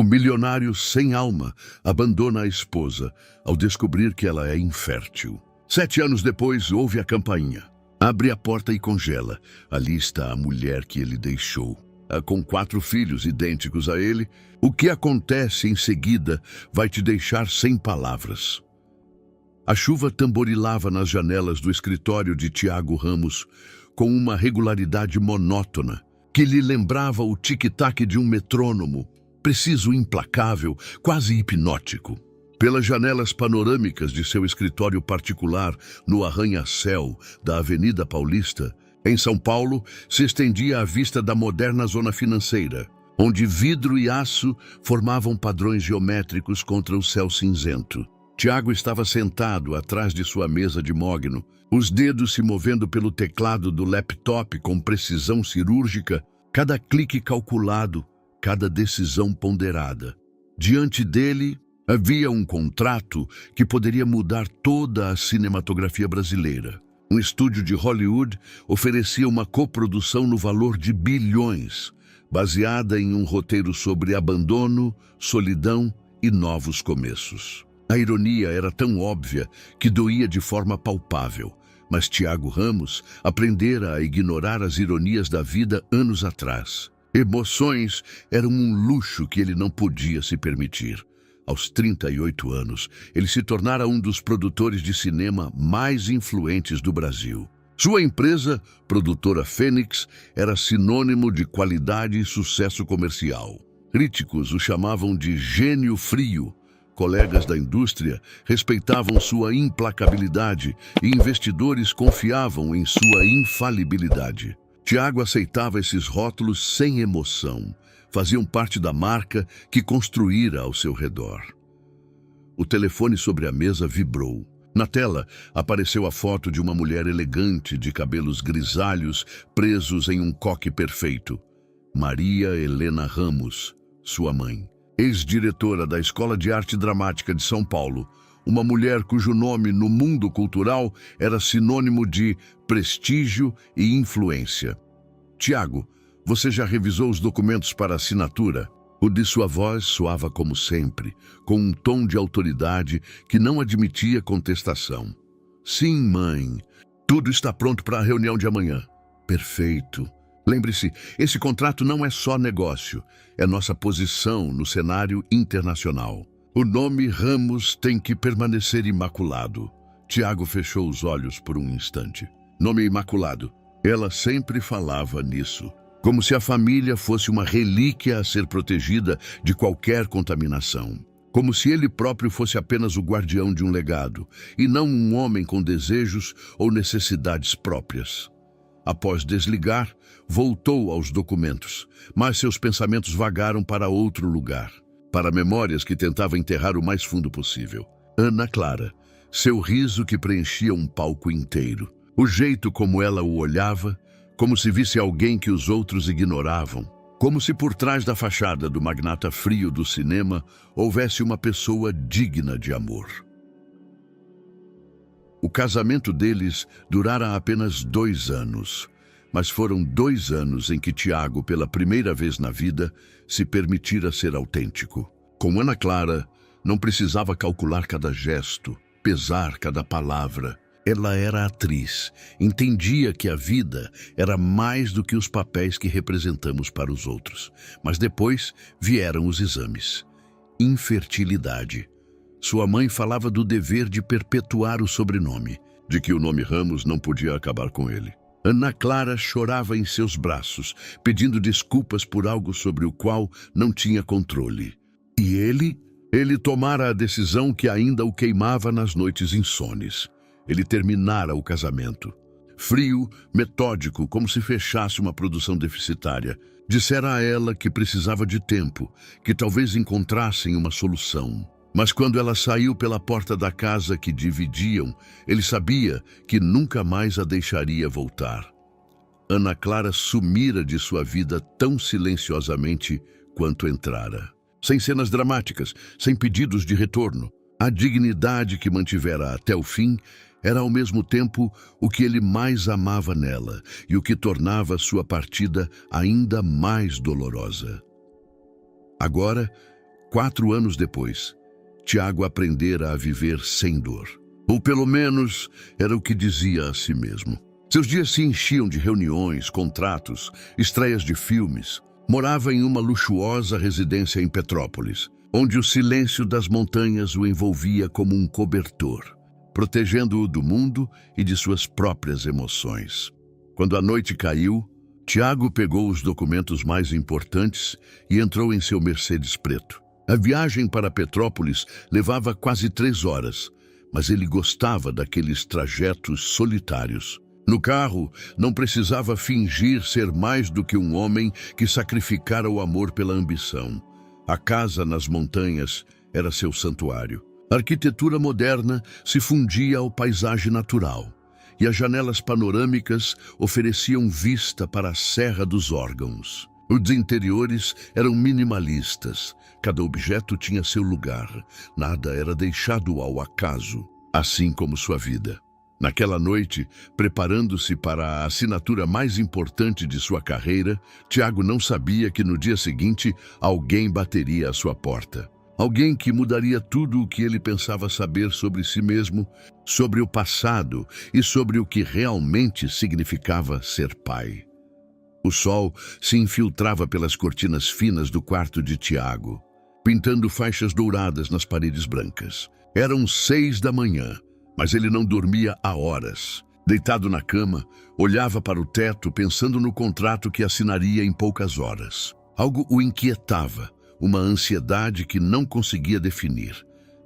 milionário sem alma abandona a esposa ao descobrir que ela é infértil. 7 anos depois, ouve a campainha. Abre a porta e congela. Ali está a mulher que ele deixou. Com 4 filhos idênticos a ele, o que acontece em seguida vai te deixar sem palavras. A chuva tamborilava nas janelas do escritório de Tiago Ramos com uma regularidade monótona que lhe lembrava o tic-tac de um metrônomo, preciso, implacável, quase hipnótico. Pelas janelas panorâmicas de seu escritório particular no arranha-céu da Avenida Paulista, em São Paulo, se estendia a vista da moderna zona financeira, onde vidro e aço formavam padrões geométricos contra o céu cinzento. Tiago estava sentado atrás de sua mesa de mogno, os dedos se movendo pelo teclado do laptop com precisão cirúrgica, cada clique calculado, cada decisão ponderada. Diante dele, havia um contrato que poderia mudar toda a cinematografia brasileira. Um estúdio de Hollywood oferecia uma coprodução no valor de bilhões, baseada em um roteiro sobre abandono, solidão e novos começos. A ironia era tão óbvia que doía de forma palpável, mas Tiago Ramos aprendera a ignorar as ironias da vida anos atrás. Emoções eram um luxo que ele não podia se permitir. Aos 38 anos, ele se tornara um dos produtores de cinema mais influentes do Brasil. Sua empresa, Produtora Fênix, era sinônimo de qualidade e sucesso comercial. Críticos o chamavam de gênio frio. Colegas da indústria respeitavam sua implacabilidade e investidores confiavam em sua infalibilidade. Tiago aceitava esses rótulos sem emoção. Faziam parte da marca que construíra ao seu redor. O telefone sobre a mesa vibrou. Na tela, apareceu a foto de uma mulher elegante de cabelos grisalhos presos em um coque perfeito. Maria Helena Ramos, sua mãe. Ex-diretora da Escola de Arte Dramática de São Paulo, uma mulher cujo nome no mundo cultural era sinônimo de prestígio e influência. Tiago, você já revisou os documentos para assinatura? O de sua voz soava como sempre, com um tom de autoridade que não admitia contestação. Sim, mãe. Tudo está pronto para a reunião de amanhã. Perfeito. Lembre-se, esse contrato não é só negócio, é nossa posição no cenário internacional. O nome Ramos tem que permanecer imaculado. Tiago fechou os olhos por um instante. Nome imaculado. Ela sempre falava nisso. Como se a família fosse uma relíquia a ser protegida de qualquer contaminação. Como se ele próprio fosse apenas o guardião de um legado, e não um homem com desejos ou necessidades próprias. Após desligar, voltou aos documentos, mas seus pensamentos vagaram para outro lugar, para memórias que tentava enterrar o mais fundo possível. Ana Clara, seu riso que preenchia um palco inteiro, o jeito como ela o olhava, como se visse alguém que os outros ignoravam, como se por trás da fachada do magnata frio do cinema houvesse uma pessoa digna de amor. O casamento deles durara apenas 2 anos, mas foram 2 anos em que Tiago, pela primeira vez na vida, se permitira ser autêntico. Com Ana Clara, não precisava calcular cada gesto, pesar cada palavra. Ela era atriz, entendia que a vida era mais do que os papéis que representamos para os outros. Mas depois vieram os exames. Infertilidade. Sua mãe falava do dever de perpetuar o sobrenome, de que o nome Ramos não podia acabar com ele. Ana Clara chorava em seus braços, pedindo desculpas por algo sobre o qual não tinha controle. E ele tomara a decisão que ainda o queimava nas noites insones. Ele terminara o casamento. Frio, metódico, como se fechasse uma produção deficitária. Dissera a ela que precisava de tempo, que talvez encontrassem uma solução. Mas quando ela saiu pela porta da casa que dividiam, ele sabia que nunca mais a deixaria voltar. Ana Clara sumira de sua vida tão silenciosamente quanto entrara. Sem cenas dramáticas, sem pedidos de retorno. A dignidade que mantivera até o fim era ao mesmo tempo o que ele mais amava nela e o que tornava sua partida ainda mais dolorosa. Agora, 4 anos depois, Tiago aprendera a viver sem dor. Ou pelo menos era o que dizia a si mesmo. Seus dias se enchiam de reuniões, contratos, estreias de filmes. Morava em uma luxuosa residência em Petrópolis, onde o silêncio das montanhas o envolvia como um cobertor, protegendo-o do mundo e de suas próprias emoções. Quando a noite caiu, Tiago pegou os documentos mais importantes e entrou em seu Mercedes preto. A viagem para Petrópolis levava quase 3 horas, mas ele gostava daqueles trajetos solitários. No carro, não precisava fingir ser mais do que um homem que sacrificara o amor pela ambição. A casa nas montanhas era seu santuário. A arquitetura moderna se fundia ao paisagem natural, e as janelas panorâmicas ofereciam vista para a Serra dos Órgãos. Os interiores eram minimalistas, cada objeto tinha seu lugar, nada era deixado ao acaso, assim como sua vida. Naquela noite, preparando-se para a assinatura mais importante de sua carreira, Tiago não sabia que no dia seguinte alguém bateria à sua porta. Alguém que mudaria tudo o que ele pensava saber sobre si mesmo, sobre o passado e sobre o que realmente significava ser pai. O sol se infiltrava pelas cortinas finas do quarto de Tiago, pintando faixas douradas nas paredes brancas. Eram 6 da manhã. Mas ele não dormia há horas. Deitado na cama, olhava para o teto pensando no contrato que assinaria em poucas horas. Algo o inquietava, uma ansiedade que não conseguia definir.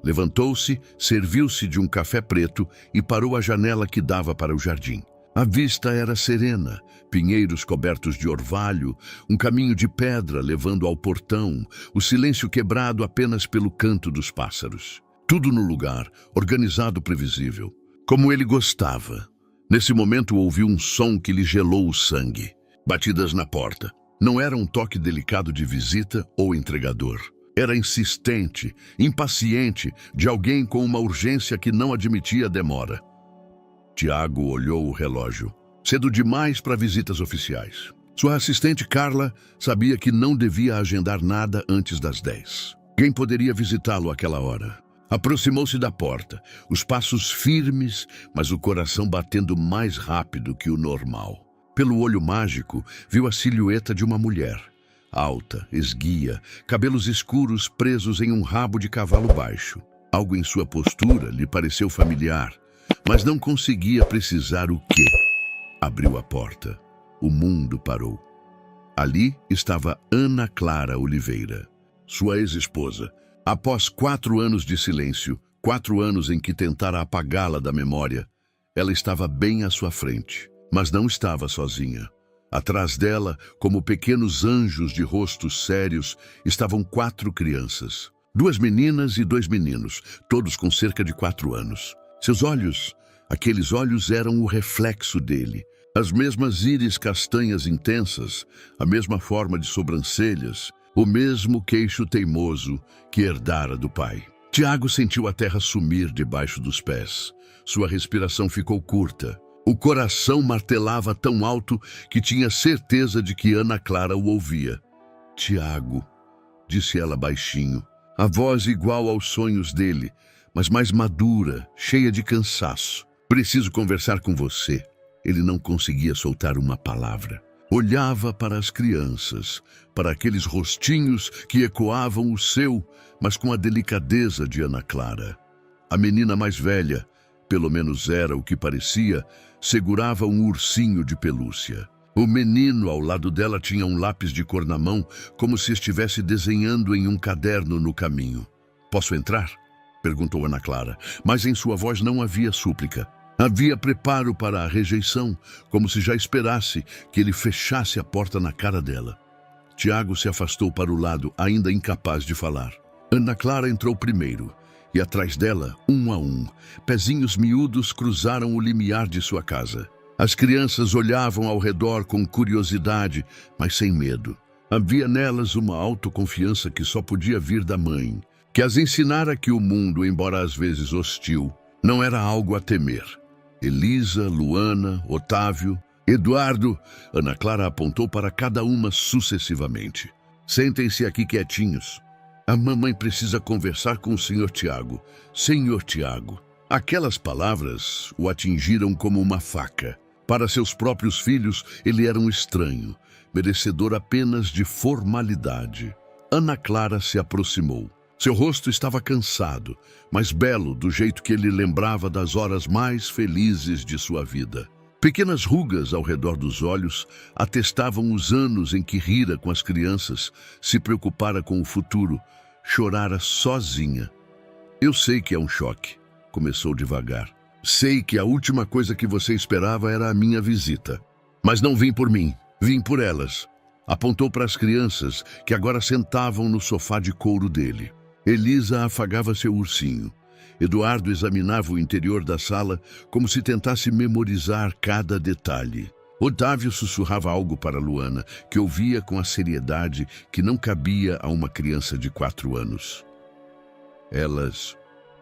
Levantou-se, serviu-se de um café preto e parou à janela que dava para o jardim. A vista era serena, pinheiros cobertos de orvalho, um caminho de pedra levando ao portão, o silêncio quebrado apenas pelo canto dos pássaros. Tudo no lugar, organizado, previsível. Como ele gostava. Nesse momento ouviu um som que lhe gelou o sangue. Batidas na porta. Não era um toque delicado de visita ou entregador. Era insistente, impaciente, de alguém com uma urgência que não admitia demora. Tiago olhou o relógio. Cedo demais para visitas oficiais. Sua assistente Carla sabia que não devia agendar nada antes das 10. Quem poderia visitá-lo àquela hora? Aproximou-se da porta, os passos firmes, mas o coração batendo mais rápido que o normal. Pelo olho mágico, viu a silhueta de uma mulher. Alta, esguia, cabelos escuros presos em um rabo de cavalo baixo. Algo em sua postura lhe pareceu familiar, mas não conseguia precisar o quê. Abriu a porta. O mundo parou. Ali estava Ana Clara Oliveira, sua ex-esposa. Após 4 anos de silêncio, 4 anos em que tentara apagá-la da memória, ela estava bem à sua frente, mas não estava sozinha. Atrás dela, como pequenos anjos de rostos sérios, estavam 4 crianças. 2 meninas e 2 meninos, todos com cerca de 4 anos. Seus olhos, aqueles olhos eram o reflexo dele. As mesmas íris castanhas intensas, a mesma forma de sobrancelhas, o mesmo queixo teimoso que herdara do pai. Tiago sentiu a terra sumir debaixo dos pés. Sua respiração ficou curta. O coração martelava tão alto que tinha certeza de que Ana Clara o ouvia. Tiago, disse ela baixinho, a voz igual aos sonhos dele, mas mais madura, cheia de cansaço. Preciso conversar com você. Ele não conseguia soltar uma palavra. Olhava para as crianças, para aqueles rostinhos que ecoavam o seu, mas com a delicadeza de Ana Clara. A menina mais velha, pelo menos era o que parecia, segurava um ursinho de pelúcia. O menino ao lado dela tinha um lápis de cor na mão, como se estivesse desenhando em um caderno no caminho. "Posso entrar?" perguntou Ana Clara, mas em sua voz não havia súplica. Havia preparo para a rejeição, como se já esperasse que ele fechasse a porta na cara dela. Tiago se afastou para o lado, ainda incapaz de falar. Ana Clara entrou primeiro, e atrás dela, um a um, pezinhos miúdos cruzaram o limiar de sua casa. As crianças olhavam ao redor com curiosidade, mas sem medo. Havia nelas uma autoconfiança que só podia vir da mãe, que as ensinara que o mundo, embora às vezes hostil, não era algo a temer. Elisa, Luana, Otávio, Eduardo, Ana Clara apontou para cada uma sucessivamente. "Sentem-se aqui quietinhos." A mamãe precisa conversar com o Sr. Tiago. Senhor Tiago. Aquelas palavras o atingiram como uma faca. Para seus próprios filhos, ele era um estranho, merecedor apenas de formalidade. Ana Clara se aproximou. Seu rosto estava cansado, mas belo do jeito que ele lembrava das horas mais felizes de sua vida. Pequenas rugas ao redor dos olhos atestavam os anos em que rira com as crianças, se preocupara com o futuro, chorara sozinha. Eu sei que é um choque, começou devagar. Sei que a última coisa que você esperava era a minha visita. Mas não vim por mim, vim por elas. Apontou para as crianças que agora sentavam no sofá de couro dele. Elisa afagava seu ursinho. Eduardo examinava o interior da sala como se tentasse memorizar cada detalhe. Otávio sussurrava algo para Luana, que ouvia com a seriedade que não cabia a uma criança de 4 anos. Elas...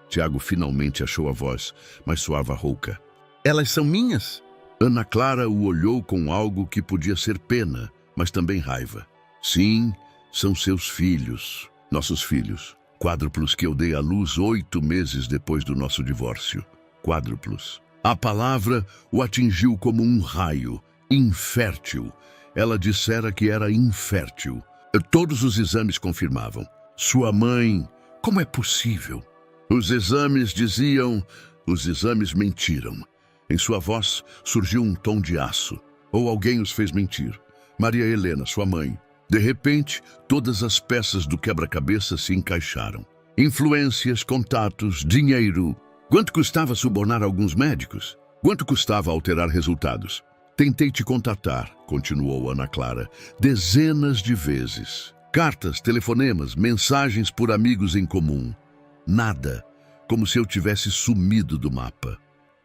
Tiago finalmente achou a voz, mas soava rouca. Elas são minhas? Ana Clara o olhou com algo que podia ser pena, mas também raiva. Sim, são seus filhos, nossos filhos. Quádruplos que eu dei à luz 8 meses depois do nosso divórcio. Quádruplos. A palavra o atingiu como um raio. Infértil. Ela dissera que era infértil. Todos os exames confirmavam. Sua mãe... Como é possível? Os exames diziam... Os exames mentiram. Em sua voz surgiu um tom de aço. Ou alguém os fez mentir. Maria Helena, sua mãe. De repente, todas as peças do quebra-cabeça se encaixaram. Influências, contatos, dinheiro. Quanto custava subornar alguns médicos? Quanto custava alterar resultados? Tentei te contatar, continuou Ana Clara, dezenas de vezes. Cartas, telefonemas, mensagens por amigos em comum. Nada, como se eu tivesse sumido do mapa.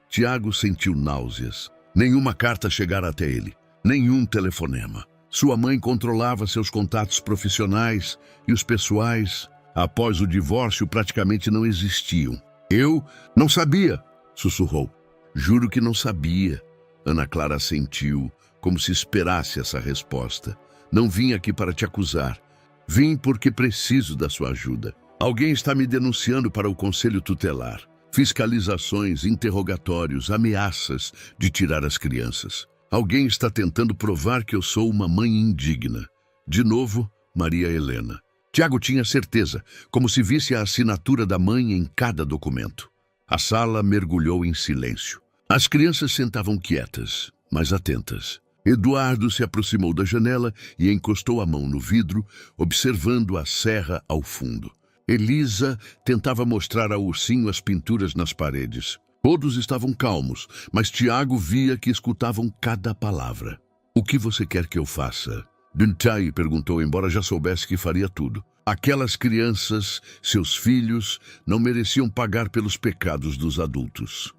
Tiago sentiu náuseas. Nenhuma carta chegara até ele, nenhum telefonema. Sua mãe controlava seus contatos profissionais e os pessoais, após o divórcio, praticamente não existiam. Eu não sabia, sussurrou. Juro que não sabia. Ana Clara assentiu, como se esperasse essa resposta. Não vim aqui para te acusar. Vim porque preciso da sua ajuda. Alguém está me denunciando para o Conselho Tutelar. Fiscalizações, interrogatórios, ameaças de tirar as crianças. Alguém está tentando provar que eu sou uma mãe indigna. De novo, Maria Helena. Tiago tinha certeza, como se visse a assinatura da mãe em cada documento. A sala mergulhou em silêncio. As crianças sentavam quietas, mas atentas. Eduardo se aproximou da janela e encostou a mão no vidro, observando a serra ao fundo. Elisa tentava mostrar ao ursinho as pinturas nas paredes. Todos estavam calmos, mas Tiago via que escutavam cada palavra. O que você quer que eu faça? Duntai perguntou, embora já soubesse que faria tudo. Aquelas crianças, seus filhos, não mereciam pagar pelos pecados dos adultos.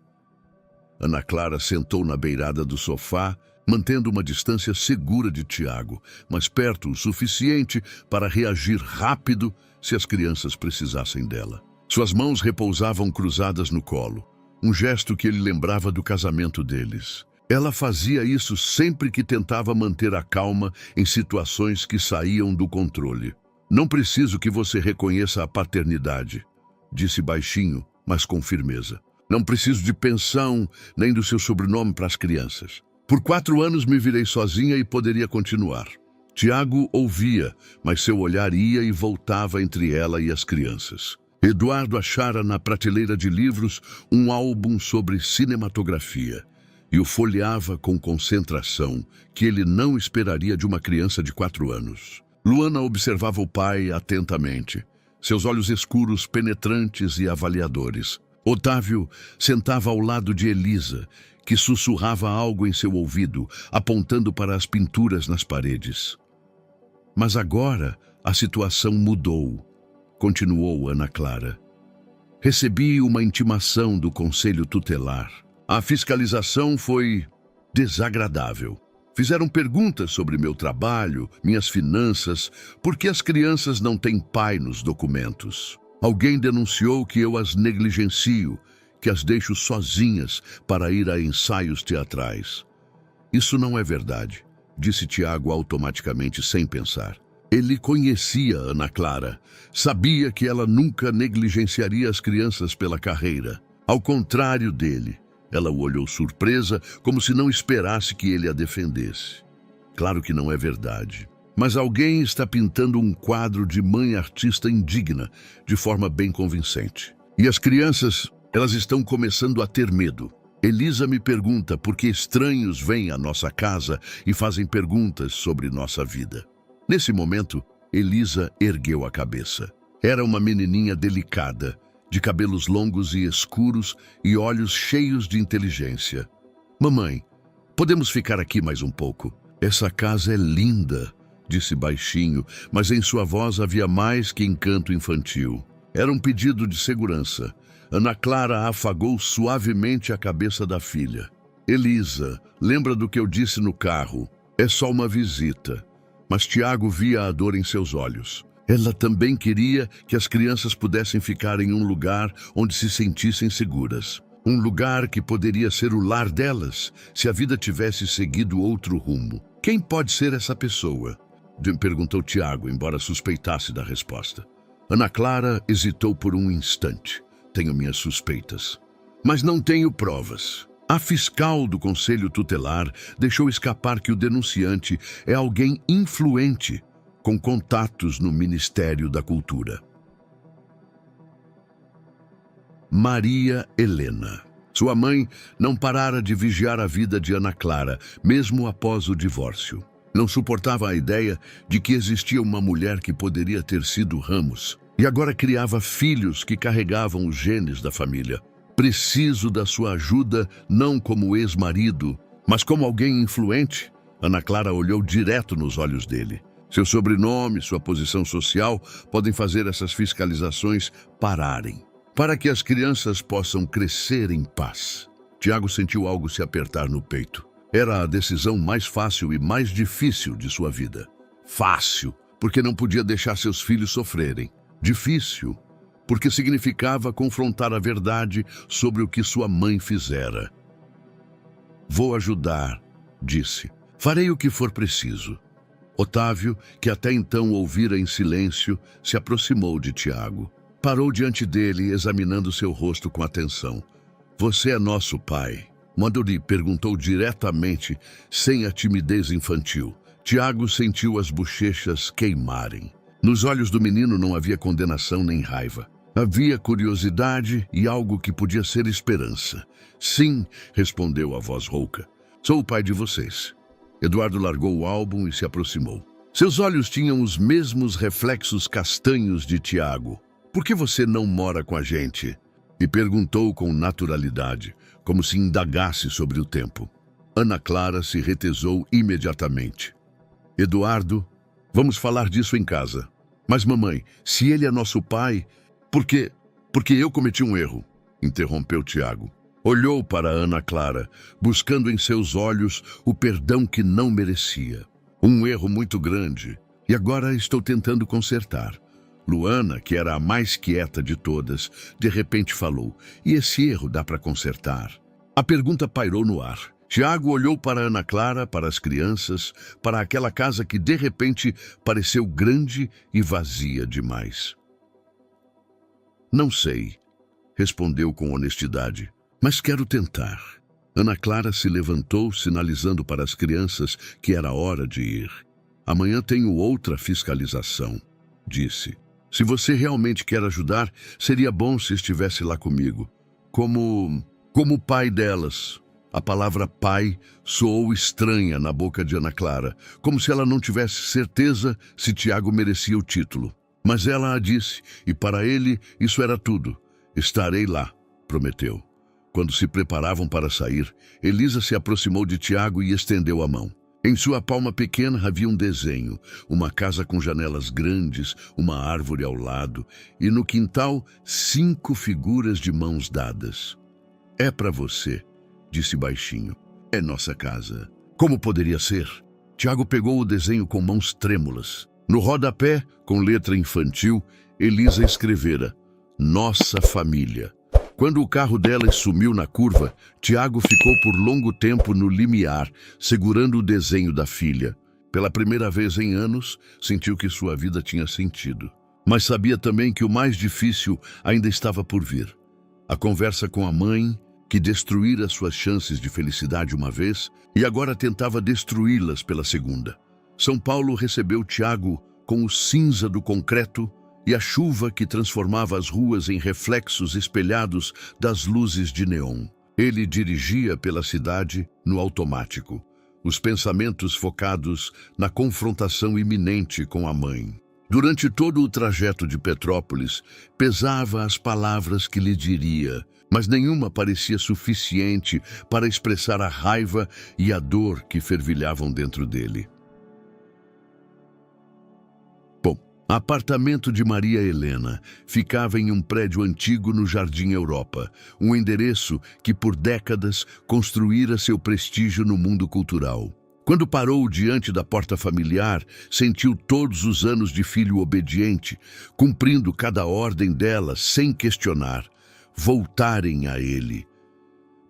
Ana Clara sentou na beirada do sofá, mantendo uma distância segura de Tiago, mas perto o suficiente para reagir rápido se as crianças precisassem dela. Suas mãos repousavam cruzadas no colo. Um gesto que ele lembrava do casamento deles. Ela fazia isso sempre que tentava manter a calma em situações que saíam do controle. Não preciso que você reconheça a paternidade, disse baixinho, mas com firmeza. Não preciso de pensão nem do seu sobrenome para as crianças. Por 4 anos me virei sozinha e poderia continuar. Tiago ouvia, mas seu olhar ia e voltava entre ela e as crianças. Eduardo achara na prateleira de livros um álbum sobre cinematografia e o folheava com concentração que ele não esperaria de uma criança de 4 anos. Luana observava o pai atentamente, seus olhos escuros penetrantes e avaliadores. Otávio sentava ao lado de Elisa, que sussurrava algo em seu ouvido, apontando para as pinturas nas paredes. Mas agora a situação mudou. Continuou Ana Clara. Recebi uma intimação do Conselho Tutelar. A fiscalização foi desagradável. Fizeram perguntas sobre meu trabalho, minhas finanças, por que as crianças não têm pai nos documentos. Alguém denunciou que eu as negligencio, que as deixo sozinhas para ir a ensaios teatrais. Isso não é verdade, disse Tiago automaticamente sem pensar. Ele conhecia Ana Clara. Sabia que ela nunca negligenciaria as crianças pela carreira. Ao contrário dele, ela o olhou surpresa, como se não esperasse que ele a defendesse. Claro que não é verdade. Mas alguém está pintando um quadro de mãe artista indigna, de forma bem convincente. E as crianças, elas estão começando a ter medo. Elisa me pergunta por que estranhos vêm à nossa casa e fazem perguntas sobre nossa vida. Nesse momento, Elisa ergueu a cabeça. Era uma menininha delicada, de cabelos longos e escuros e olhos cheios de inteligência. Mamãe, podemos ficar aqui mais um pouco? Essa casa é linda, disse baixinho, mas em sua voz havia mais que encanto infantil. Era um pedido de segurança. Ana Clara afagou suavemente a cabeça da filha. Elisa, lembra do que eu disse no carro? É só uma visita. Mas Tiago via a dor em seus olhos. Ela também queria que as crianças pudessem ficar em um lugar onde se sentissem seguras. Um lugar que poderia ser o lar delas, se a vida tivesse seguido outro rumo. Quem pode ser essa pessoa? Perguntou Tiago, embora suspeitasse da resposta. Ana Clara hesitou por um instante. Tenho minhas suspeitas, mas não tenho provas. A fiscal do Conselho Tutelar deixou escapar que o denunciante é alguém influente, com contatos no Ministério da Cultura. Maria Helena. Sua mãe não parara de vigiar a vida de Ana Clara, mesmo após o divórcio. Não suportava a ideia de que existia uma mulher que poderia ter sido Ramos, e agora criava filhos que carregavam os genes da família. Preciso da sua ajuda, não como ex-marido, mas como alguém influente. Ana Clara olhou direto nos olhos dele. Seu sobrenome, sua posição social podem fazer essas fiscalizações pararem, para que as crianças possam crescer em paz. Tiago sentiu algo se apertar no peito. Era a decisão mais fácil e mais difícil de sua vida. Fácil, porque não podia deixar seus filhos sofrerem. Difícil, porque significava confrontar a verdade sobre o que sua mãe fizera. Vou ajudar, disse. Farei o que for preciso. Otávio, que até então ouvira em silêncio, se aproximou de Tiago. Parou diante dele, examinando seu rosto com atenção. Você é nosso pai? Mandori perguntou diretamente, sem a timidez infantil. Tiago sentiu as bochechas queimarem. Nos olhos do menino não havia condenação nem raiva. Havia curiosidade e algo que podia ser esperança. Sim, respondeu a voz rouca. Sou o pai de vocês. Eduardo largou o álbum e se aproximou. Seus olhos tinham os mesmos reflexos castanhos de Tiago. Por que você não mora com a gente? E perguntou com naturalidade, como se indagasse sobre o tempo. Ana Clara se retesou imediatamente. Eduardo, vamos falar disso em casa. Mas mamãe, se ele é nosso pai, por quê? Porque eu cometi um erro, interrompeu Tiago. Olhou para Ana Clara, buscando em seus olhos o perdão que não merecia. Um erro muito grande, e agora estou tentando consertar. Luana, que era a mais quieta de todas, de repente falou, e esse erro dá para consertar? A pergunta pairou no ar. Tiago olhou para Ana Clara, para as crianças, para aquela casa que de repente pareceu grande e vazia demais. Não sei, respondeu com honestidade, mas quero tentar. Ana Clara se levantou, sinalizando para as crianças que era hora de ir. Amanhã tenho outra fiscalização, disse. Se você realmente quer ajudar, seria bom se estivesse lá comigo. Como pai delas. A palavra pai soou estranha na boca de Ana Clara, como se ela não tivesse certeza se Tiago merecia o título. Mas ela a disse, e para ele isso era tudo. Estarei lá, prometeu. Quando se preparavam para sair, Elisa se aproximou de Tiago e estendeu a mão. Em sua palma pequena havia um desenho, uma casa com janelas grandes, uma árvore ao lado, e no quintal 5 figuras de mãos dadas. É para você, disse baixinho. É nossa casa. Como poderia ser? Tiago pegou o desenho com mãos trêmulas. No rodapé, com letra infantil, Elisa escrevera, Nossa Família. Quando o carro dela sumiu na curva, Tiago ficou por longo tempo no limiar, segurando o desenho da filha. Pela primeira vez em anos, sentiu que sua vida tinha sentido. Mas sabia também que o mais difícil ainda estava por vir. A conversa com a mãe, que destruíra suas chances de felicidade uma vez, e agora tentava destruí-las pela segunda. São Paulo recebeu Tiago com o cinza do concreto e a chuva que transformava as ruas em reflexos espelhados das luzes de neon. Ele dirigia pela cidade no automático, os pensamentos focados na confrontação iminente com a mãe. Durante todo o trajeto de Petrópolis, pesava as palavras que lhe diria, mas nenhuma parecia suficiente para expressar a raiva e a dor que fervilhavam dentro dele. Apartamento de Maria Helena ficava em um prédio antigo no Jardim Europa, um endereço que por décadas construíra seu prestígio no mundo cultural. Quando parou diante da porta familiar, sentiu todos os anos de filho obediente, cumprindo cada ordem dela sem questionar, voltarem a ele.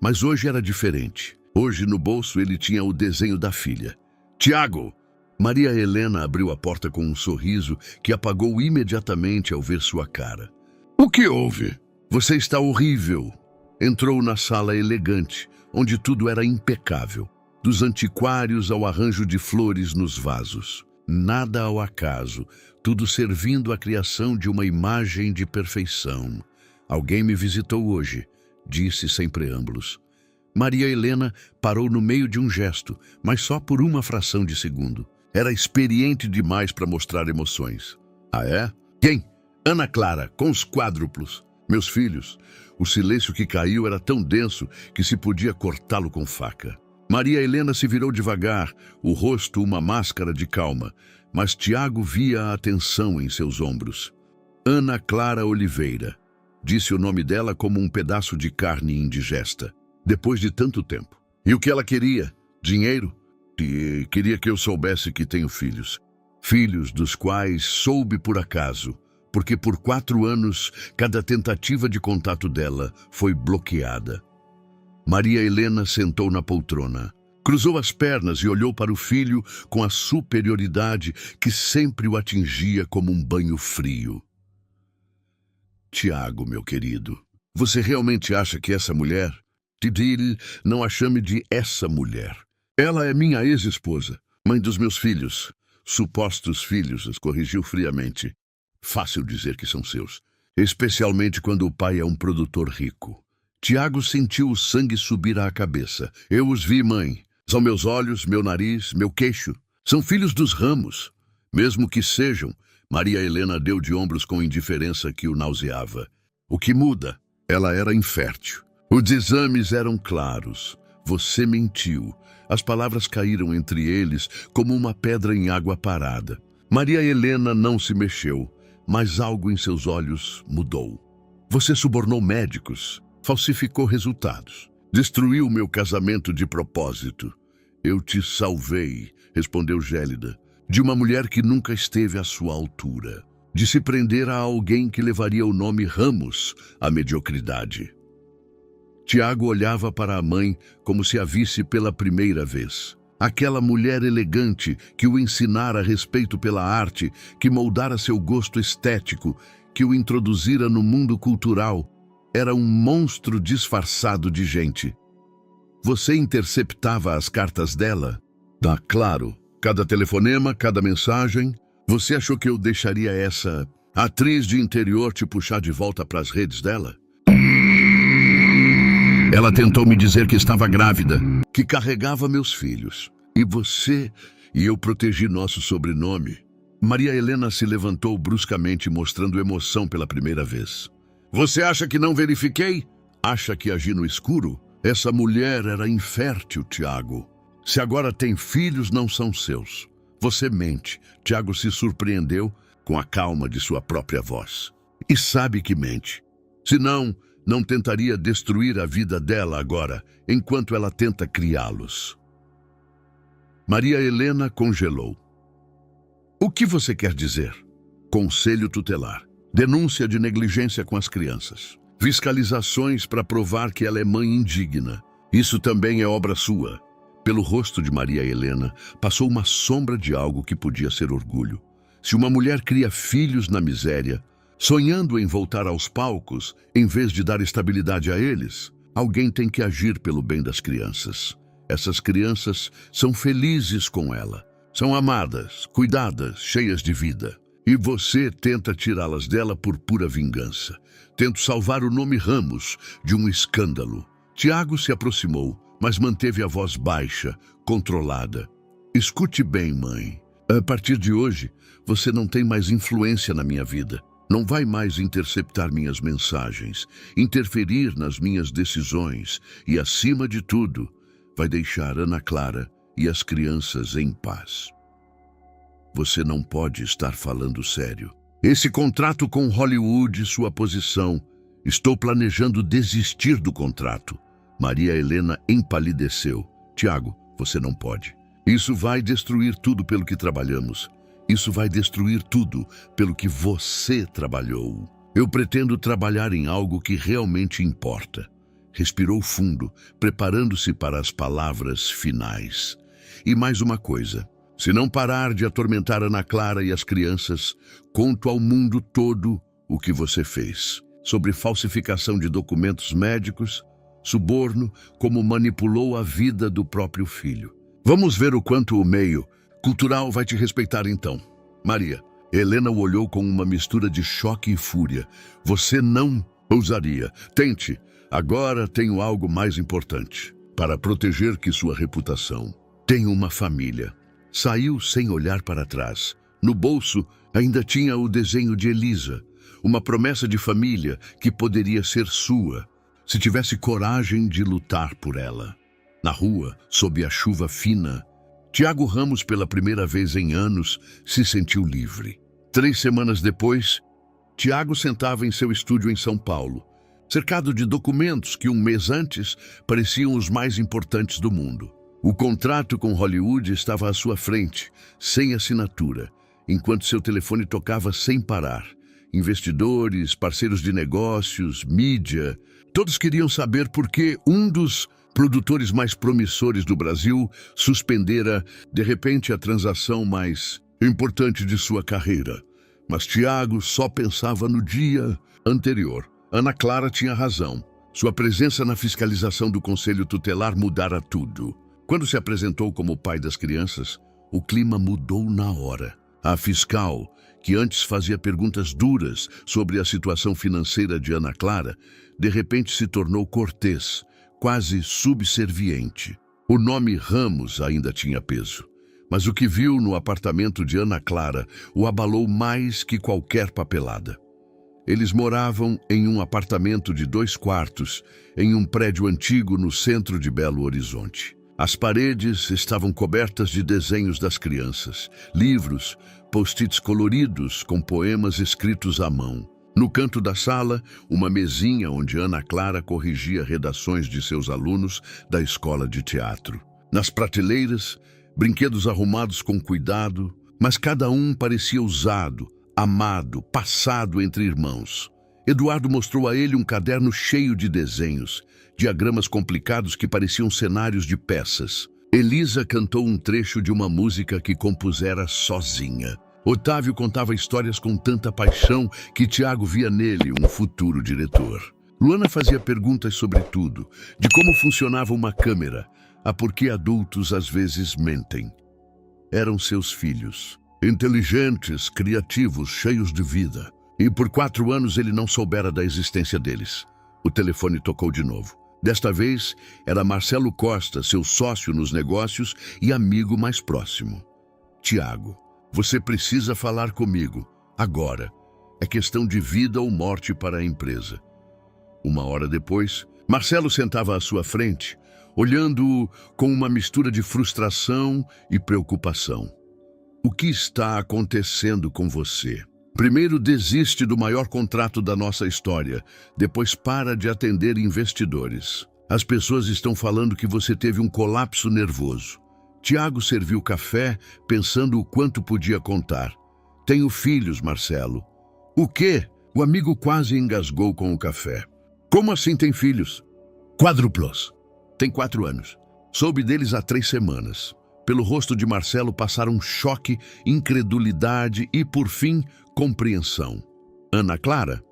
Mas hoje era diferente. Hoje no bolso ele tinha o desenho da filha. Tiago! Maria Helena abriu a porta com um sorriso que apagou imediatamente ao ver sua cara. O que houve? Você está horrível. Entrou na sala elegante, onde tudo era impecável, dos antiquários ao arranjo de flores nos vasos. Nada ao acaso, tudo servindo à criação de uma imagem de perfeição. Alguém me visitou hoje, disse sem preâmbulos. Maria Helena parou no meio de um gesto, mas só por uma fração de segundo. Era experiente demais para mostrar emoções. Ah, é? Quem? Ana Clara, com os quádruplos. Meus filhos. O silêncio que caiu era tão denso que se podia cortá-lo com faca. Maria Helena se virou devagar, o rosto uma máscara de calma, mas Tiago via a tensão em seus ombros. Ana Clara Oliveira. Disse o nome dela como um pedaço de carne indigesta. Depois de tanto tempo. E o que ela queria? Dinheiro? E queria que eu soubesse que tenho filhos. Filhos dos quais soube por acaso, porque por 4 anos cada tentativa de contato dela foi bloqueada. Maria Helena sentou na poltrona, cruzou as pernas e olhou para o filho com a superioridade que sempre o atingia como um banho frio. Tiago, meu querido, você realmente acha que essa mulher... Tidil, não a chame de essa mulher. Ela é minha ex-esposa, mãe dos meus filhos. Supostos filhos, os corrigiu friamente. Fácil dizer que são seus, especialmente quando o pai é um produtor rico. Tiago sentiu o sangue subir à cabeça. Eu os vi, mãe. São meus olhos, meu nariz, meu queixo. São filhos dos ramos. Mesmo que sejam, Maria Helena deu de ombros com indiferença que o nauseava. O que muda? Ela era infértil. Os exames eram claros. Você mentiu. As palavras caíram entre eles como uma pedra em água parada. Maria Helena não se mexeu, mas algo em seus olhos mudou. Você subornou médicos, falsificou resultados, destruiu meu casamento de propósito. Eu te salvei, respondeu gélida, de uma mulher que nunca esteve à sua altura, de se prender a alguém que levaria o nome Ramos à mediocridade. Tiago olhava para a mãe como se a visse pela primeira vez. Aquela mulher elegante que o ensinara respeito pela arte, que moldara seu gosto estético, que o introduzira no mundo cultural, era um monstro disfarçado de gente. Você interceptava as cartas dela? Ah, claro. Cada telefonema, cada mensagem. Você achou que eu deixaria essa atriz de interior te puxar de volta para as redes dela? Ela tentou me dizer que estava grávida, que carregava meus filhos. E você e eu protegi nosso sobrenome. Maria Helena se levantou bruscamente, mostrando emoção pela primeira vez. Você acha que não verifiquei? Acha que agi no escuro? Essa mulher era infértil, Tiago. Se agora tem filhos, não são seus. Você mente. Tiago se surpreendeu com a calma de sua própria voz. E sabe que mente. Senão, não tentaria destruir a vida dela agora, enquanto ela tenta criá-los. Maria Helena congelou. O que você quer dizer? Conselho tutelar. Denúncia de negligência com as crianças. Fiscalizações para provar que ela é mãe indigna. Isso também é obra sua. Pelo rosto de Maria Helena passou uma sombra de algo que podia ser orgulho. Se uma mulher cria filhos na miséria, sonhando em voltar aos palcos, em vez de dar estabilidade a eles, alguém tem que agir pelo bem das crianças. Essas crianças são felizes com ela. São amadas, cuidadas, cheias de vida. E você tenta tirá-las dela por pura vingança. Tento salvar o nome Ramos de um escândalo. Tiago se aproximou, mas manteve a voz baixa, controlada. Escute bem, mãe. A partir de hoje, você não tem mais influência na minha vida. Não vai mais interceptar minhas mensagens, interferir nas minhas decisões e, acima de tudo, vai deixar Ana Clara e as crianças em paz. Você não pode estar falando sério. Esse contrato com Hollywood, sua posição. Estou planejando desistir do contrato. Maria Helena empalideceu. Tiago, você não pode. Isso vai destruir tudo pelo que trabalhamos. Isso vai destruir tudo pelo que você trabalhou. Eu pretendo trabalhar em algo que realmente importa. Respirou fundo, preparando-se para as palavras finais. E mais uma coisa. Se não parar de atormentar Ana Clara e as crianças, conto ao mundo todo o que você fez. Sobre falsificação de documentos médicos, suborno, como manipulou a vida do próprio filho. Vamos ver o quanto o meio cultural vai te respeitar então. Maria, Helena o olhou com uma mistura de choque e fúria. Você não ousaria. Tente. Agora tenho algo mais importante. Para proteger que sua reputação. Tenho uma família. Saiu sem olhar para trás. No bolso ainda tinha o desenho de Elisa. Uma promessa de família que poderia ser sua, se tivesse coragem de lutar por ela. Na rua, sob a chuva fina, Tiago Ramos, pela primeira vez em anos, se sentiu livre. 3 semanas depois, Tiago sentava em seu estúdio em São Paulo, cercado de documentos que um mês antes pareciam os mais importantes do mundo. O contrato com Hollywood estava à sua frente, sem assinatura, enquanto seu telefone tocava sem parar. Investidores, parceiros de negócios, mídia, todos queriam saber por que um dos produtores mais promissores do Brasil suspendera, de repente, a transação mais importante de sua carreira. Mas Tiago só pensava no dia anterior. Ana Clara tinha razão. Sua presença na fiscalização do Conselho Tutelar mudara tudo. Quando se apresentou como pai das crianças, o clima mudou na hora. A fiscal, que antes fazia perguntas duras sobre a situação financeira de Ana Clara, de repente se tornou cortês, quase subserviente. O nome Ramos ainda tinha peso, mas o que viu no apartamento de Ana Clara o abalou mais que qualquer papelada. Eles moravam em um apartamento de 2 quartos, em um prédio antigo no centro de Belo Horizonte. As paredes estavam cobertas de desenhos das crianças, livros, post-its coloridos com poemas escritos à mão. No canto da sala, uma mesinha onde Ana Clara corrigia redações de seus alunos da escola de teatro. Nas prateleiras, brinquedos arrumados com cuidado, mas cada um parecia usado, amado, passado entre irmãos. Eduardo mostrou a ele um caderno cheio de desenhos, diagramas complicados que pareciam cenários de peças. Elisa cantou um trecho de uma música que compusera sozinha. Otávio contava histórias com tanta paixão que Tiago via nele um futuro diretor. Luana fazia perguntas sobre tudo, de como funcionava uma câmera, a por que adultos às vezes mentem. Eram seus filhos, inteligentes, criativos, cheios de vida. E por 4 anos ele não soubera da existência deles. O telefone tocou de novo. Desta vez, era Marcelo Costa, seu sócio nos negócios e amigo mais próximo. Tiago, você precisa falar comigo, agora. É questão de vida ou morte para a empresa. 1 hora depois, Marcelo sentava à sua frente, olhando-o com uma mistura de frustração e preocupação. O que está acontecendo com você? Primeiro desiste do maior contrato da nossa história, depois para de atender investidores. As pessoas estão falando que você teve um colapso nervoso. Tiago serviu café, pensando o quanto podia contar. Tenho filhos, Marcelo. O quê? O amigo quase engasgou com o café. Como assim tem filhos? Quádruplos. Tem 4 anos. Soube deles há 3 semanas. Pelo rosto de Marcelo passaram choque, incredulidade e, por fim, compreensão. Ana Clara?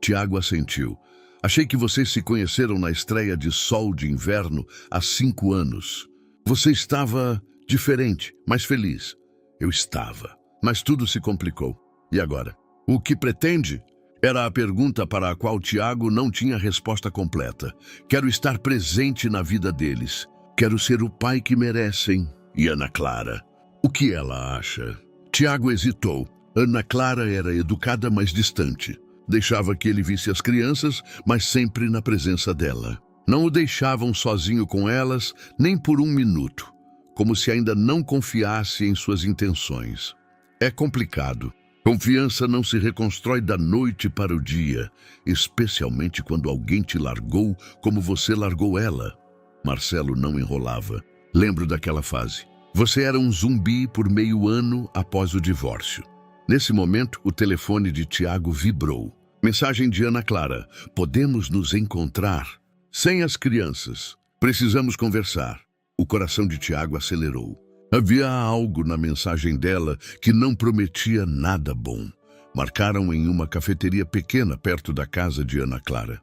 Tiago assentiu. Achei que vocês se conheceram na estreia de Sol de Inverno há 5 anos. Você estava diferente, mais feliz. Eu estava. Mas tudo se complicou. E agora? O que pretende? Era a pergunta para a qual Tiago não tinha resposta completa. Quero estar presente na vida deles. Quero ser o pai que merecem. E Ana Clara? O que ela acha? Tiago hesitou. Ana Clara era educada, mas distante. Deixava que ele visse as crianças, mas sempre na presença dela. Não o deixavam sozinho com elas, nem por 1 minuto, como se ainda não confiasse em suas intenções. É complicado. Confiança não se reconstrói da noite para o dia, especialmente quando alguém te largou como você largou ela. Marcelo não enrolava. Lembro daquela fase. Você era um zumbi por meio ano após o divórcio. Nesse momento, o telefone de Tiago vibrou. Mensagem de Ana Clara. Podemos nos encontrar? Sem as crianças. Precisamos conversar. O coração de Tiago acelerou. Havia algo na mensagem dela que não prometia nada bom. Marcaram em uma cafeteria pequena perto da casa de Ana Clara.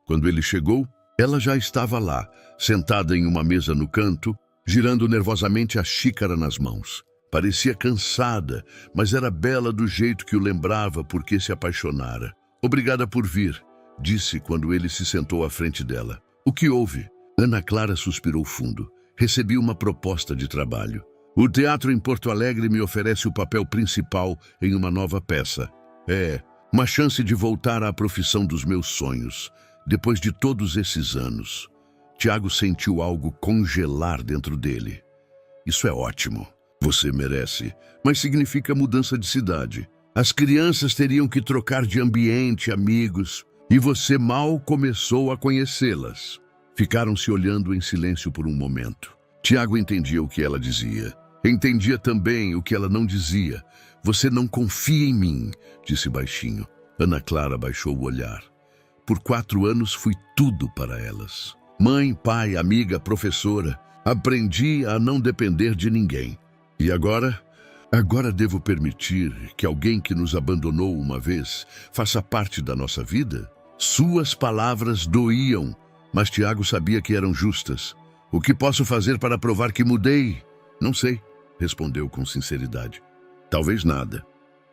Quando ele chegou, ela já estava lá, sentada em uma mesa no canto, girando nervosamente a xícara nas mãos. Parecia cansada, mas era bela do jeito que o lembrava porque se apaixonara. Obrigada por vir, disse quando ele se sentou à frente dela. O que houve? Ana Clara suspirou fundo. Recebi uma proposta de trabalho. O teatro em Porto Alegre me oferece o papel principal em uma nova peça. É uma chance de voltar à profissão dos meus sonhos, depois de todos esses anos. Tiago sentiu algo congelar dentro dele. Isso é ótimo. Você merece. Mas significa mudança de cidade. As crianças teriam que trocar de ambiente, amigos, e você mal começou a conhecê-las. Ficaram se olhando em silêncio por um momento. Tiago entendia o que ela dizia. Entendia também o que ela não dizia. Você não confia em mim, disse baixinho. Ana Clara baixou o olhar. Por 4 anos fui tudo para elas. Mãe, pai, amiga, professora. Aprendi a não depender de ninguém. E agora? Agora devo permitir que alguém que nos abandonou uma vez faça parte da nossa vida? Suas palavras doíam, mas Tiago sabia que eram justas. O que posso fazer para provar que mudei? Não sei, respondeu com sinceridade. Talvez nada.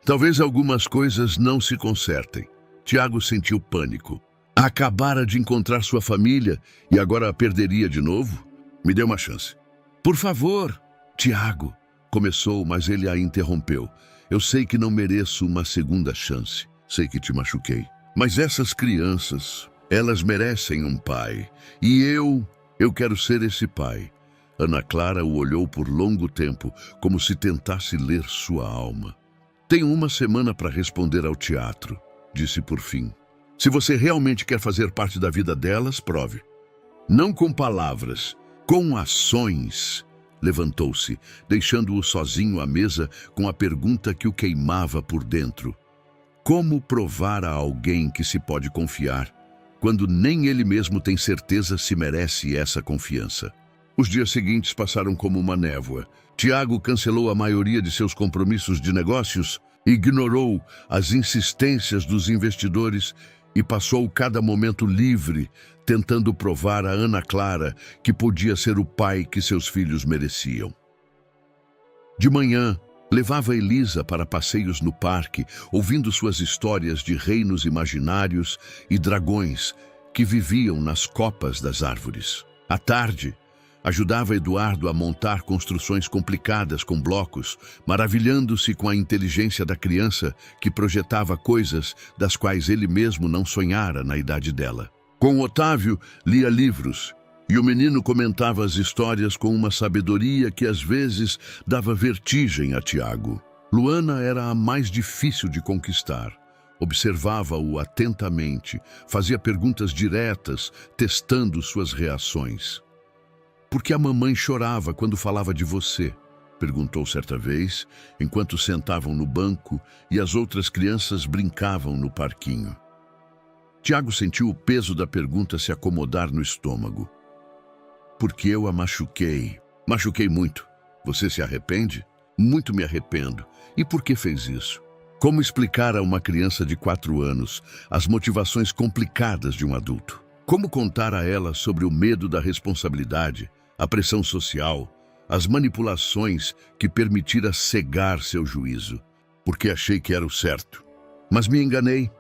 Talvez algumas coisas não se consertem. Tiago sentiu pânico. Acabara de encontrar sua família e agora a perderia de novo? Me dê uma chance. Por favor, Tiago, começou, mas ele a interrompeu. Eu sei que não mereço uma segunda chance. Sei que te machuquei. Mas essas crianças, elas merecem um pai. E eu quero ser esse pai. Ana Clara o olhou por longo tempo, como se tentasse ler sua alma. Tenho 1 semana para responder ao teatro, disse por fim. Se você realmente quer fazer parte da vida delas, prove. Não com palavras, com ações. Levantou-se, deixando-o sozinho à mesa com a pergunta que o queimava por dentro. Como provar a alguém que se pode confiar, quando nem ele mesmo tem certeza se merece essa confiança? Os dias seguintes passaram como uma névoa. Tiago cancelou a maioria de seus compromissos de negócios, ignorou as insistências dos investidores e passou cada momento livre, tentando provar a Ana Clara que podia ser o pai que seus filhos mereciam. De manhã, levava Elisa para passeios no parque, ouvindo suas histórias de reinos imaginários e dragões que viviam nas copas das árvores. À tarde, ajudava Eduardo a montar construções complicadas com blocos, maravilhando-se com a inteligência da criança que projetava coisas das quais ele mesmo não sonhara na idade dela. Com Otávio, lia livros, e o menino comentava as histórias com uma sabedoria que às vezes dava vertigem a Tiago. Luana era a mais difícil de conquistar. Observava-o atentamente, fazia perguntas diretas, testando suas reações. Por que a mamãe chorava quando falava de você? Perguntou certa vez, enquanto sentavam no banco e as outras crianças brincavam no parquinho. Tiago sentiu o peso da pergunta se acomodar no estômago. porque eu a machuquei. Machuquei muito. Você se arrepende? Muito me arrependo. E por que fez isso? Como explicar a uma criança de 4 anos as motivações complicadas de um adulto? Como contar a ela sobre o medo da responsabilidade, a pressão social, as manipulações que permitira cegar seu juízo? Porque achei que era o certo. Mas me enganei.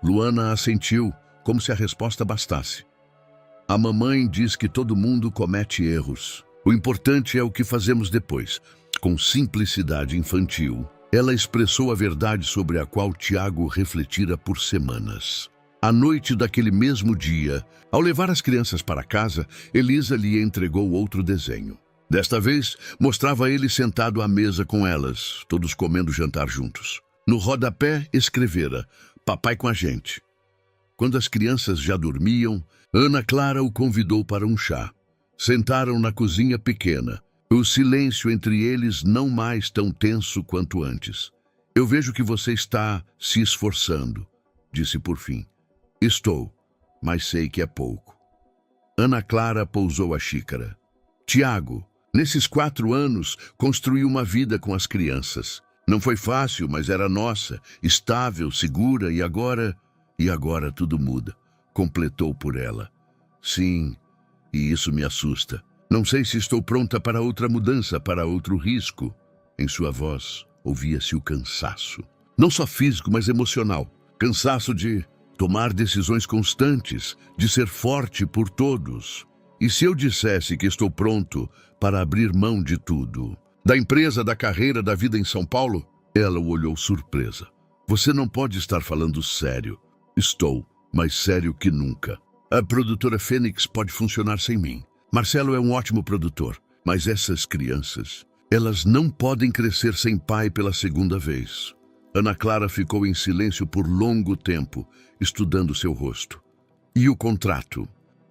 Luana assentiu, como se a resposta bastasse. A mamãe diz que todo mundo comete erros. O importante é o que fazemos depois. Com simplicidade infantil, ela expressou a verdade sobre a qual Tiago refletira por semanas. À noite daquele mesmo dia, ao levar as crianças para casa, Elisa lhe entregou outro desenho. Desta vez, mostrava ele sentado à mesa com elas, todos comendo jantar juntos. No rodapé, escrevera: "Papai com a gente." Quando as crianças já dormiam, Ana Clara o convidou para um chá. Sentaram na cozinha pequena. O silêncio entre eles não mais tão tenso quanto antes. "Eu vejo que você está se esforçando", disse por fim. "Estou, mas sei que é pouco." Ana Clara pousou a xícara. "Tiago, nesses 4 anos, construí uma vida com as crianças. Não foi fácil, mas era nossa, estável, segura, e agora tudo muda", completou por ela. "Sim, e isso me assusta. Não sei se estou pronta para outra mudança, para outro risco." Em sua voz, ouvia-se o cansaço. Não só físico, mas emocional. Cansaço de tomar decisões constantes, de ser forte por todos. "E se eu dissesse que estou pronto para abrir mão de tudo? Da empresa, da carreira, da vida em São Paulo?" Ela o olhou surpresa. "Você não pode estar falando sério." "Estou, mais sério que nunca. A produtora Fênix pode funcionar sem mim. Marcelo é um ótimo produtor, mas essas crianças, elas não podem crescer sem pai pela segunda vez." Ana Clara ficou em silêncio por longo tempo, estudando seu rosto. "E o contrato?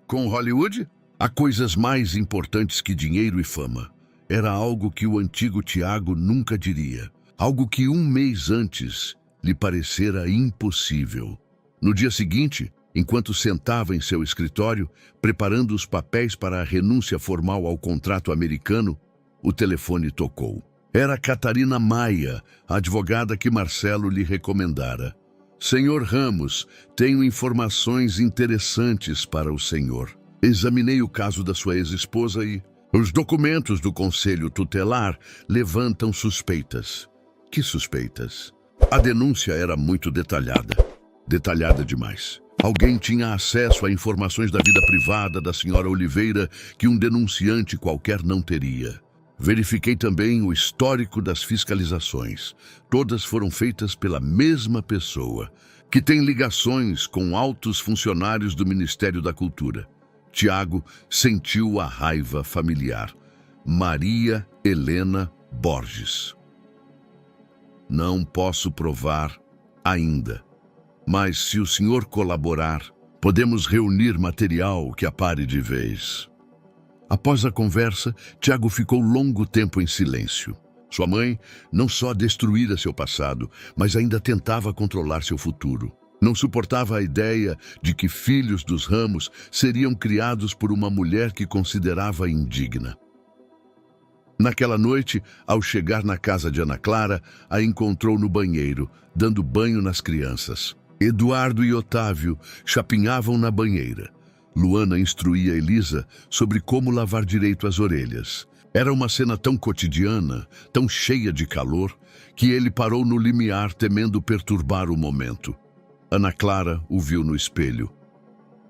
Com Hollywood?" "Há coisas mais importantes que dinheiro e fama." Era algo que o antigo Tiago nunca diria. Algo que 1 mês antes lhe parecera impossível. No dia seguinte, enquanto sentava em seu escritório, preparando os papéis para a renúncia formal ao contrato americano, o telefone tocou. Era Catarina Maia, a advogada que Marcelo lhe recomendara. "Senhor Ramos, tenho informações interessantes para o senhor. Examinei o caso da sua ex-esposa e os documentos do Conselho Tutelar levantam suspeitas." "Que suspeitas?" "A denúncia era muito detalhada. Detalhada demais. Alguém tinha acesso a informações da vida privada da senhora Oliveira que um denunciante qualquer não teria. Verifiquei também o histórico das fiscalizações. Todas foram feitas pela mesma pessoa, que tem ligações com altos funcionários do Ministério da Cultura." Tiago sentiu a raiva familiar. Maria Helena Borges. "Não posso provar ainda. Mas se o senhor colaborar, podemos reunir material que apare de vez." Após a conversa, Tiago ficou longo tempo em silêncio. Sua mãe não só destruíra seu passado, mas ainda tentava controlar seu futuro. Não suportava a ideia de que filhos dos Ramos seriam criados por uma mulher que considerava indigna. Naquela noite, ao chegar na casa de Ana Clara, a encontrou no banheiro, dando banho nas crianças. Eduardo e Otávio chapinhavam na banheira. Luana instruía Elisa sobre como lavar direito as orelhas. Era uma cena tão cotidiana, tão cheia de calor, que ele parou no limiar temendo perturbar o momento. Ana Clara o viu no espelho.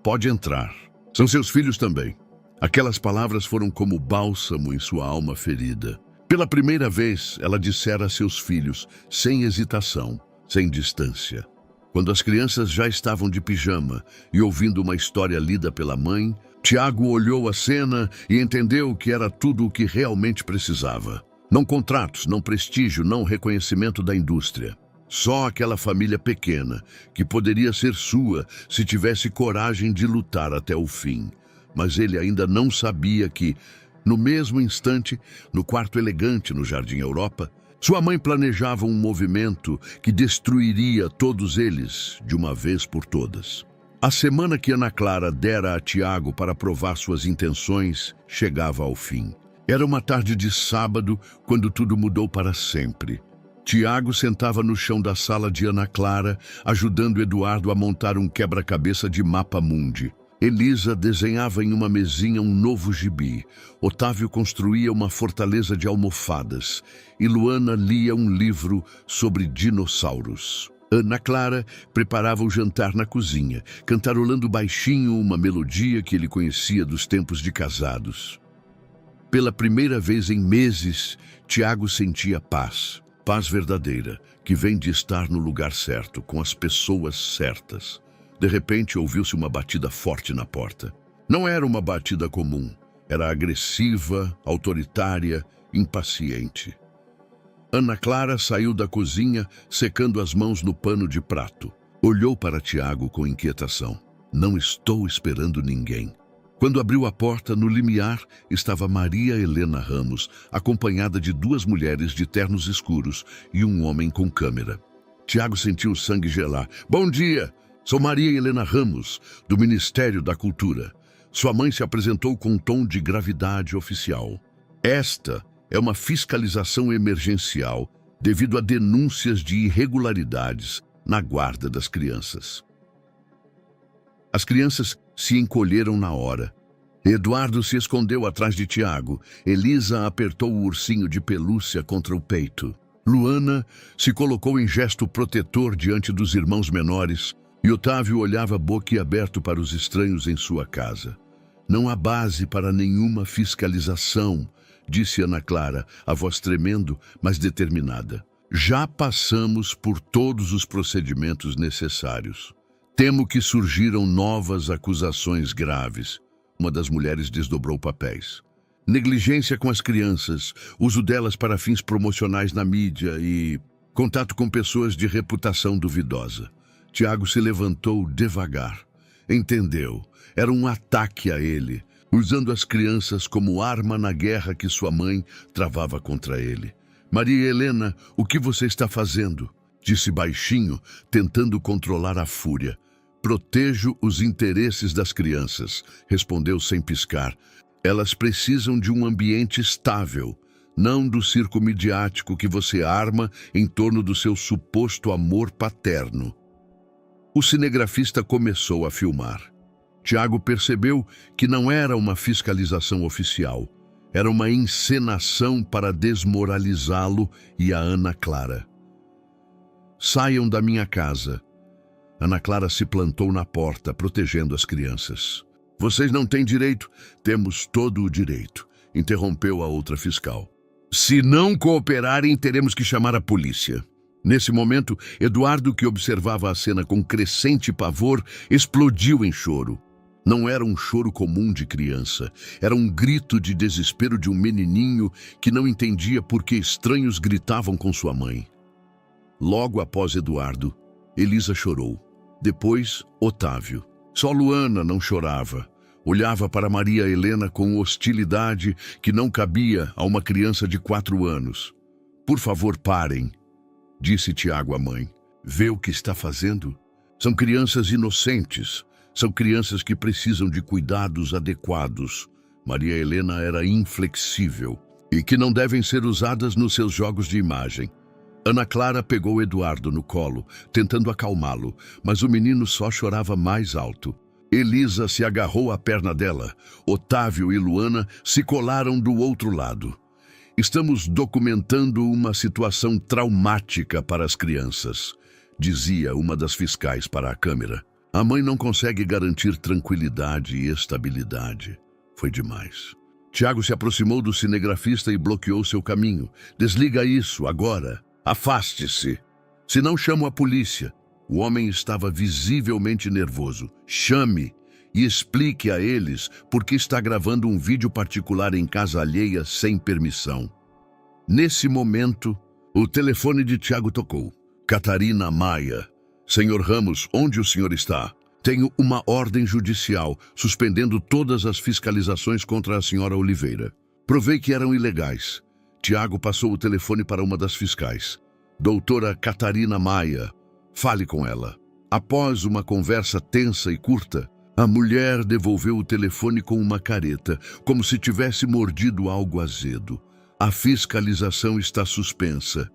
"Pode entrar. São seus filhos também." Aquelas palavras foram como bálsamo em sua alma ferida. Pela primeira vez, ela dissera a seus filhos, sem hesitação, sem distância. Quando as crianças já estavam de pijama e ouvindo uma história lida pela mãe, Tiago olhou a cena e entendeu que era tudo o que realmente precisava. Não contratos, não prestígio, não reconhecimento da indústria. Só aquela família pequena, que poderia ser sua se tivesse coragem de lutar até o fim. Mas ele ainda não sabia que, no mesmo instante, no quarto elegante no Jardim Europa, sua mãe planejava um movimento que destruiria todos eles de uma vez por todas. A semana que Ana Clara dera a Tiago para provar suas intenções chegava ao fim. Era uma tarde de sábado, quando tudo mudou para sempre. Tiago sentava no chão da sala de Ana Clara, ajudando Eduardo a montar um quebra-cabeça de mapa mundi. Elisa desenhava em uma mesinha um novo gibi. Otávio construía uma fortaleza de almofadas. E Luana lia um livro sobre dinossauros. Ana Clara preparava o jantar na cozinha, cantarolando baixinho uma melodia que ele conhecia dos tempos de casados. Pela primeira vez em meses, Tiago sentia paz. Paz verdadeira, que vem de estar no lugar certo, com as pessoas certas. De repente, ouviu-se uma batida forte na porta. Não era uma batida comum. Era agressiva, autoritária, impaciente. Ana Clara saiu da cozinha, secando as mãos no pano de prato. Olhou para Tiago com inquietação. Não estou esperando ninguém. Quando abriu a porta, no limiar, estava Maria Helena Ramos, acompanhada de duas mulheres de ternos escuros e um homem com câmera. Tiago sentiu o sangue gelar. Bom dia! Sou Maria Helena Ramos, do Ministério da Cultura. Sua mãe se apresentou com um tom de gravidade oficial. Esta é uma fiscalização emergencial devido a denúncias de irregularidades na guarda das crianças. As crianças se encolheram na hora. Eduardo se escondeu atrás de Tiago. Elisa apertou o ursinho de pelúcia contra o peito. Luana se colocou em gesto protetor diante dos irmãos menores e Otávio olhava boquiaberto para os estranhos em sua casa. Não há base para nenhuma fiscalização, disse Ana Clara, a voz tremendo, mas determinada. Já passamos por todos os procedimentos necessários. Temo que surgiram novas acusações graves. Uma das mulheres desdobrou papéis. Negligência com as crianças, uso delas para fins promocionais na mídia e contato com pessoas de reputação duvidosa. Tiago se levantou devagar. Entendeu. Era um ataque a ele, usando as crianças como arma na guerra que sua mãe travava contra ele. Maria Helena, o que você está fazendo? Disse baixinho, tentando controlar a fúria. Protejo os interesses das crianças, respondeu sem piscar. Elas precisam de um ambiente estável, não do circo midiático que você arma em torno do seu suposto amor paterno. O cinegrafista começou a filmar. Tiago percebeu que não era uma fiscalização oficial. Era uma encenação para desmoralizá-lo e a Ana Clara. Saiam da minha casa. Ana Clara se plantou na porta, protegendo as crianças. Vocês não têm direito? Temos todo o direito, interrompeu a outra fiscal. Se não cooperarem, teremos que chamar a polícia. Nesse momento, Eduardo, que observava a cena com crescente pavor, explodiu em choro. Não era um choro comum de criança. Era um grito de desespero de um menininho que não entendia por que estranhos gritavam com sua mãe. Logo após Eduardo, Elisa chorou. Depois, Otávio. Só Luana não chorava. Olhava para Maria Helena com hostilidade que não cabia a uma criança de 4 anos. Por favor, parem, disse Tiago à mãe. Vê o que está fazendo? São crianças inocentes. São crianças que precisam de cuidados adequados. Maria Helena era inflexível e que não devem ser usadas nos seus jogos de imagem. Ana Clara pegou Eduardo no colo, tentando acalmá-lo, mas o menino só chorava mais alto. Elisa se agarrou à perna dela. Otávio e Luana se colaram do outro lado. Estamos documentando uma situação traumática para as crianças, dizia uma das fiscais para a câmera. A mãe não consegue garantir tranquilidade e estabilidade. Foi demais. Tiago se aproximou do cinegrafista e bloqueou seu caminho. Desliga isso, agora. Afaste-se. Se não, chamo a polícia. O homem estava visivelmente nervoso. Chame e explique a eles por que está gravando um vídeo particular em casa alheia sem permissão. Nesse momento, o telefone de Tiago tocou. Catarina Maia. Senhor Ramos, onde o senhor está? Tenho uma ordem judicial suspendendo todas as fiscalizações contra a senhora Oliveira. Provei que eram ilegais. Tiago passou o telefone para uma das fiscais. Doutora Catarina Maia. Fale com ela. Após uma conversa tensa e curta, a mulher devolveu o telefone com uma careta, como se tivesse mordido algo azedo. A fiscalização está suspensa,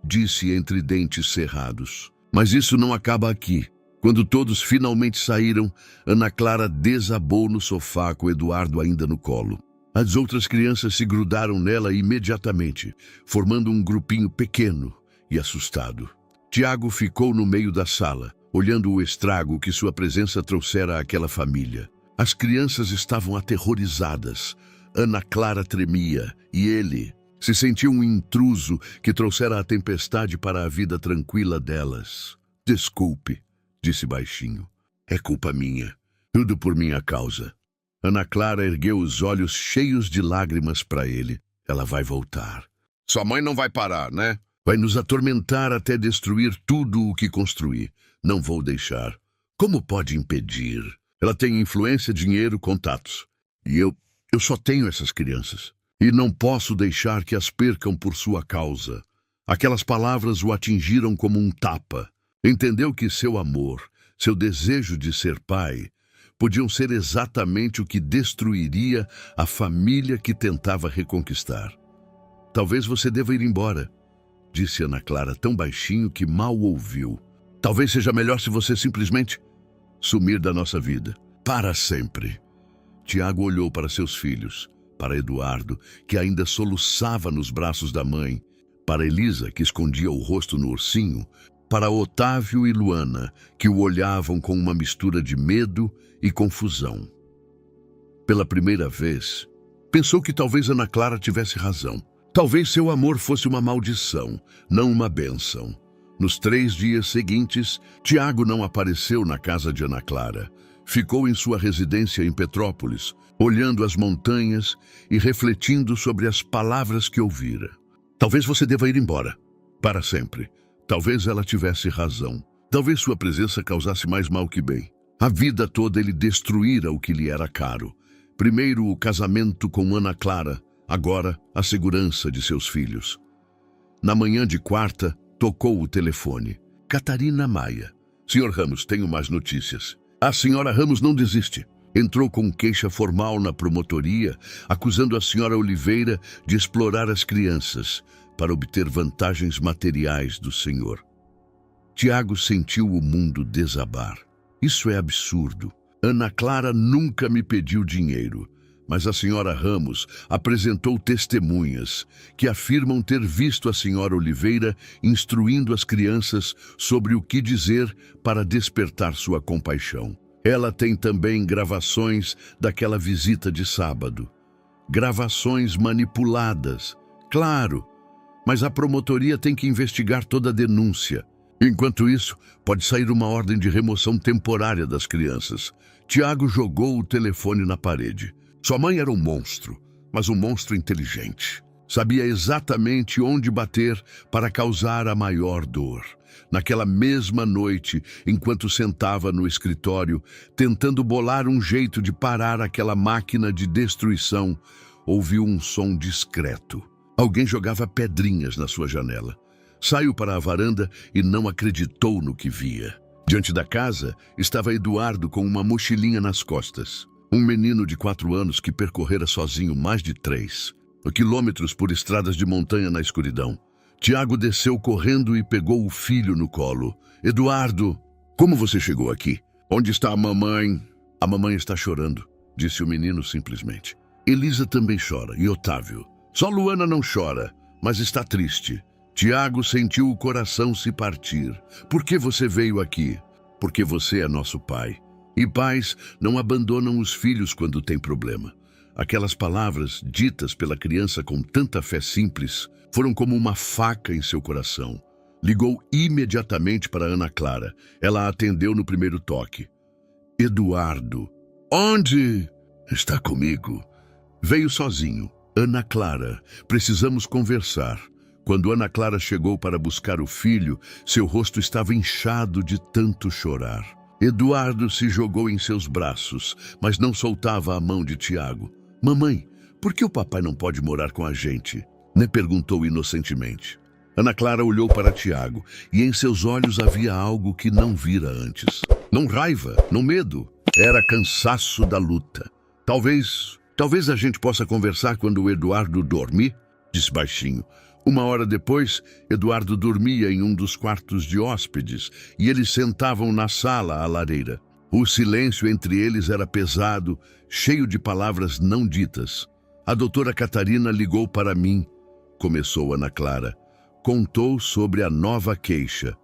disse entre dentes cerrados. Mas isso não acaba aqui. Quando todos finalmente saíram, Ana Clara desabou no sofá com Eduardo ainda no colo. As outras crianças se grudaram nela imediatamente, formando um grupinho pequeno e assustado. Tiago ficou no meio da sala, olhando o estrago que sua presença trouxera àquela família. As crianças estavam aterrorizadas. Ana Clara tremia e ele se sentiu um intruso que trouxera a tempestade para a vida tranquila delas. Desculpe, disse baixinho. É culpa minha. Tudo por minha causa. Ana Clara ergueu os olhos cheios de lágrimas para ele. Ela vai voltar. Sua mãe não vai parar, né? Vai nos atormentar até destruir tudo o que construí. Não vou deixar. Como pode impedir? Ela tem influência, dinheiro, contatos. E eu só tenho essas crianças. E não posso deixar que as percam por sua causa. Aquelas palavras o atingiram como um tapa. Entendeu que seu amor, seu desejo de ser pai, podiam ser exatamente o que destruiria a família que tentava reconquistar. Talvez você deva ir embora, disse Ana Clara tão baixinho que mal ouviu. Talvez seja melhor se você simplesmente sumir da nossa vida, para sempre. Tiago olhou para seus filhos, para Eduardo, que ainda soluçava nos braços da mãe, para Elisa, que escondia o rosto no ursinho, para Otávio e Luana, que o olhavam com uma mistura de medo e confusão. Pela primeira vez, pensou que talvez Ana Clara tivesse razão. Talvez seu amor fosse uma maldição, não uma bênção. Nos 3 dias seguintes, Tiago não apareceu na casa de Ana Clara. Ficou em sua residência em Petrópolis, olhando as montanhas e refletindo sobre as palavras que ouvira. Talvez você deva ir embora, para sempre. Talvez ela tivesse razão. Talvez sua presença causasse mais mal que bem. A vida toda ele destruíra o que lhe era caro. Primeiro o casamento com Ana Clara, agora a segurança de seus filhos. Na manhã de quarta, tocou o telefone. Catarina Maia. Senhor Ramos, tenho mais notícias. A senhora Ramos não desiste. Entrou com queixa formal na promotoria, acusando a senhora Oliveira de explorar as crianças para obter vantagens materiais do senhor. Tiago sentiu o mundo desabar. Isso é absurdo. Ana Clara nunca me pediu dinheiro, mas a senhora Ramos apresentou testemunhas que afirmam ter visto a senhora Oliveira instruindo as crianças sobre o que dizer para despertar sua compaixão. Ela tem também gravações daquela visita de sábado. Gravações manipuladas, claro, mas a promotoria tem que investigar toda a denúncia. Enquanto isso, pode sair uma ordem de remoção temporária das crianças. Tiago jogou o telefone na parede. Sua mãe era um monstro, mas um monstro inteligente. Sabia exatamente onde bater para causar a maior dor. Naquela mesma noite, enquanto sentava no escritório, tentando bolar um jeito de parar aquela máquina de destruição, ouviu um som discreto. Alguém jogava pedrinhas na sua janela. Saiu para a varanda e não acreditou no que via. Diante da casa estava Eduardo com uma mochilinha nas costas. Um menino de 4 anos que percorrera sozinho mais de 3 quilômetros por estradas de montanha na escuridão. Tiago desceu correndo e pegou o filho no colo. Eduardo, como você chegou aqui? Onde está a mamãe? A mamãe está chorando, disse o menino simplesmente. Elisa também chora, e Otávio. Só Luana não chora, mas está triste. Tiago sentiu o coração se partir. Por que você veio aqui? Porque você é nosso pai. E pais não abandonam os filhos quando tem problema. Aquelas palavras, ditas pela criança com tanta fé simples, foram como uma faca em seu coração. Ligou imediatamente para Ana Clara. Ela atendeu no primeiro toque. Eduardo. Onde? Está comigo. Veio sozinho. Ana Clara, precisamos conversar. Quando Ana Clara chegou para buscar o filho, seu rosto estava inchado de tanto chorar. Eduardo se jogou em seus braços, mas não soltava a mão de Tiago. Mamãe, por que o papai não pode morar com a gente? Né? Perguntou inocentemente. Ana Clara olhou para Tiago e em seus olhos havia algo que não vira antes. Não raiva, não medo. Era cansaço da luta. Talvez a gente possa conversar quando o Eduardo dormir, disse baixinho. 1 hora depois, Eduardo dormia em um dos quartos de hóspedes e eles sentavam na sala à lareira. O silêncio entre eles era pesado, cheio de palavras não ditas. A doutora Catarina ligou para mim, começou Ana Clara. Contou sobre a nova queixa.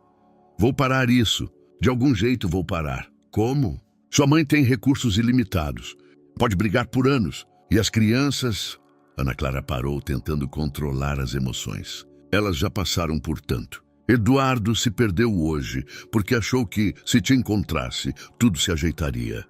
Vou parar isso. De algum jeito vou parar. Como? Sua mãe tem recursos ilimitados. Pode brigar por anos. E as crianças... Ana Clara parou, tentando controlar as emoções. Elas já passaram por tanto. Eduardo se perdeu hoje, porque achou que, se te encontrasse, tudo se ajeitaria.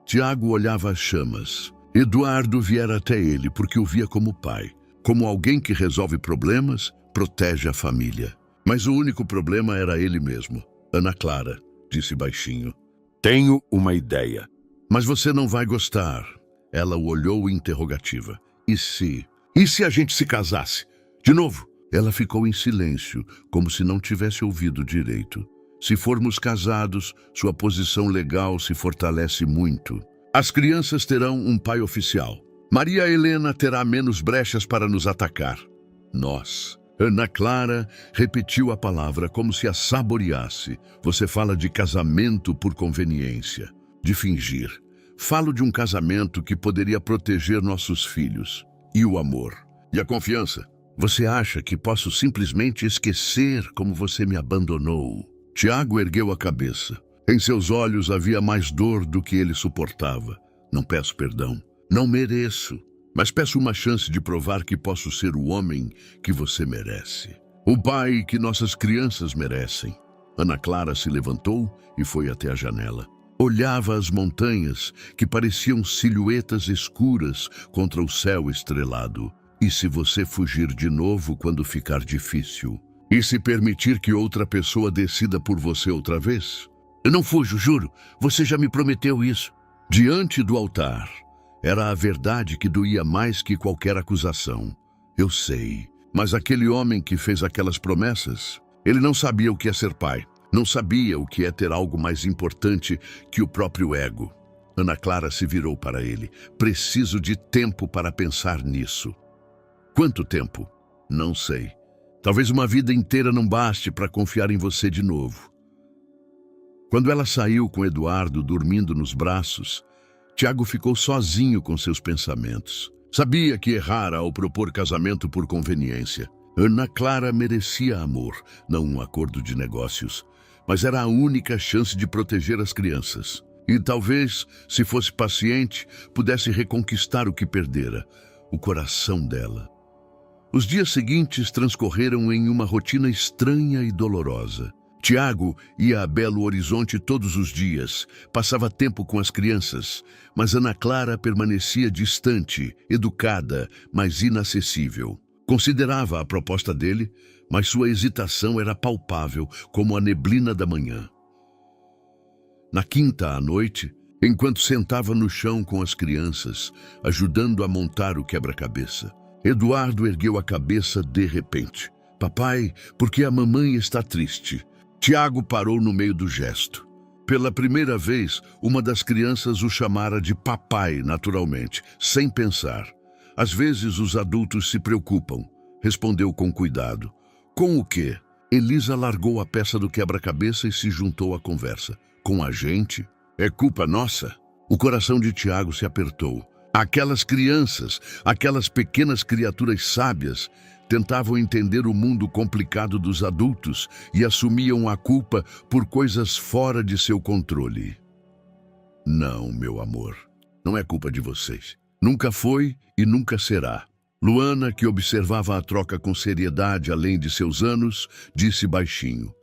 Tiago olhava as chamas. Eduardo viera até ele porque o via como pai, como alguém que resolve problemas, protege a família. Mas o único problema era ele mesmo. Ana Clara, disse baixinho. Tenho uma ideia. Mas você não vai gostar. Ela o olhou interrogativa. E se a gente se casasse? De novo? Ela ficou em silêncio, como se não tivesse ouvido direito. Se formos casados, sua posição legal se fortalece muito. As crianças terão um pai oficial. Maria Helena terá menos brechas para nos atacar. Nós. Ana Clara repetiu a palavra como se a saboreasse. Você fala de casamento por conveniência, de fingir. Falo de um casamento que poderia proteger nossos filhos. E o amor. E a confiança. Você acha que posso simplesmente esquecer como você me abandonou? Tiago ergueu a cabeça. Em seus olhos havia mais dor do que ele suportava. Não peço perdão. Não mereço. Mas peço uma chance de provar que posso ser o homem que você merece. O pai que nossas crianças merecem. Ana Clara se levantou e foi até a janela. Olhava as montanhas que pareciam silhuetas escuras contra o céu estrelado. E se você fugir de novo quando ficar difícil? E se permitir que outra pessoa decida por você outra vez? Eu não fujo, juro. Você já me prometeu isso. Diante do altar, era a verdade que doía mais que qualquer acusação. Eu sei, mas aquele homem que fez aquelas promessas, ele não sabia o que é ser pai. Não sabia o que é ter algo mais importante que o próprio ego. Ana Clara se virou para ele. Preciso de tempo para pensar nisso. Quanto tempo? Não sei. Talvez uma vida inteira não baste para confiar em você de novo. Quando ela saiu com Eduardo dormindo nos braços, Tiago ficou sozinho com seus pensamentos. Sabia que errara ao propor casamento por conveniência. Ana Clara merecia amor, não um acordo de negócios. Mas era a única chance de proteger as crianças. E talvez, se fosse paciente, pudesse reconquistar o que perdera, o coração dela. Os dias seguintes transcorreram em uma rotina estranha e dolorosa. Tiago ia a Belo Horizonte todos os dias, passava tempo com as crianças, mas Ana Clara permanecia distante, educada, mas inacessível. Considerava a proposta dele, mas sua hesitação era palpável, como a neblina da manhã. Na quinta à noite, enquanto sentava no chão com as crianças, ajudando a montar o quebra-cabeça, Eduardo ergueu a cabeça de repente. Papai, por que a mamãe está triste? Tiago parou no meio do gesto. Pela primeira vez, uma das crianças o chamara de papai, naturalmente, sem pensar. Às vezes os adultos se preocupam, respondeu com cuidado. Com o quê? Elisa largou a peça do quebra-cabeça e se juntou à conversa. Com a gente? É culpa nossa? O coração de Tiago se apertou. Aquelas crianças, aquelas pequenas criaturas sábias, tentavam entender o mundo complicado dos adultos e assumiam a culpa por coisas fora de seu controle. Não, meu amor, não é culpa de vocês. Nunca foi e nunca será. Luana, que observava a troca com seriedade além de seus anos, disse baixinho.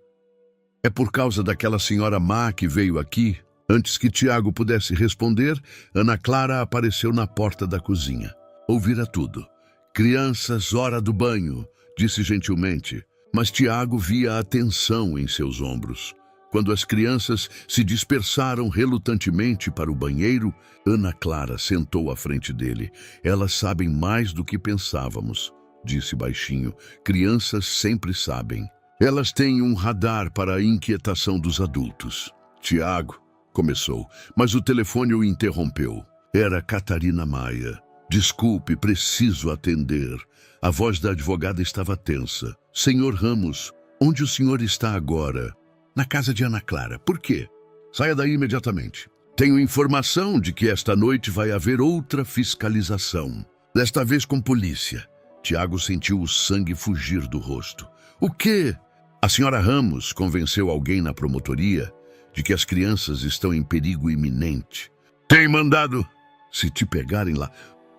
É por causa daquela senhora má que veio aqui? Antes que Tiago pudesse responder, Ana Clara apareceu na porta da cozinha. Ouvira tudo. Crianças, hora do banho, disse gentilmente, mas Tiago via a tensão em seus ombros. Quando as crianças se dispersaram relutantemente para o banheiro, Ana Clara sentou à frente dele. Elas sabem mais do que pensávamos. disse baixinho. Crianças sempre sabem. Elas têm um radar para a inquietação dos adultos. Tiago, começou, mas o telefone o interrompeu. Era Catarina Maia. Desculpe, preciso atender. A voz da advogada estava tensa. Senhor Ramos, onde o senhor está agora? Na casa de Ana Clara. Por quê? Saia daí imediatamente. Tenho informação de que esta noite vai haver outra fiscalização. Desta vez com polícia. Tiago sentiu o sangue fugir do rosto. O quê? A senhora Ramos convenceu alguém na promotoria de que as crianças estão em perigo iminente. Tem mandado. Se te pegarem lá,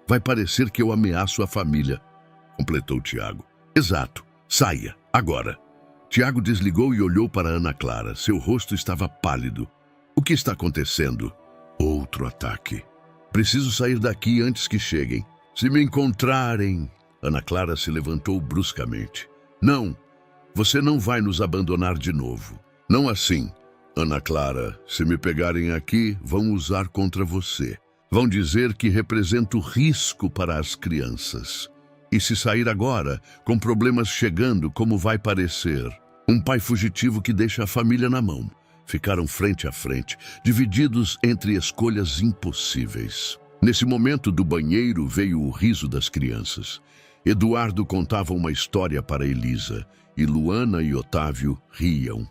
vai parecer que eu ameaço a família, completou Tiago. Exato. Saia, agora. Tiago desligou e olhou para Ana Clara. Seu rosto estava pálido. O que está acontecendo? Outro ataque. Preciso sair daqui antes que cheguem. Se me encontrarem... Ana Clara se levantou bruscamente. Não, você não vai nos abandonar de novo. Não assim. Ana Clara, se me pegarem aqui, vão usar contra você. Vão dizer que represento risco para as crianças. E se sair agora, com problemas chegando, como vai parecer? Um pai fugitivo que deixa a família na mão. Ficaram frente a frente, divididos entre escolhas impossíveis. Nesse momento, do banheiro veio o riso das crianças. Eduardo contava uma história para Elisa, e Luana e Otávio riam.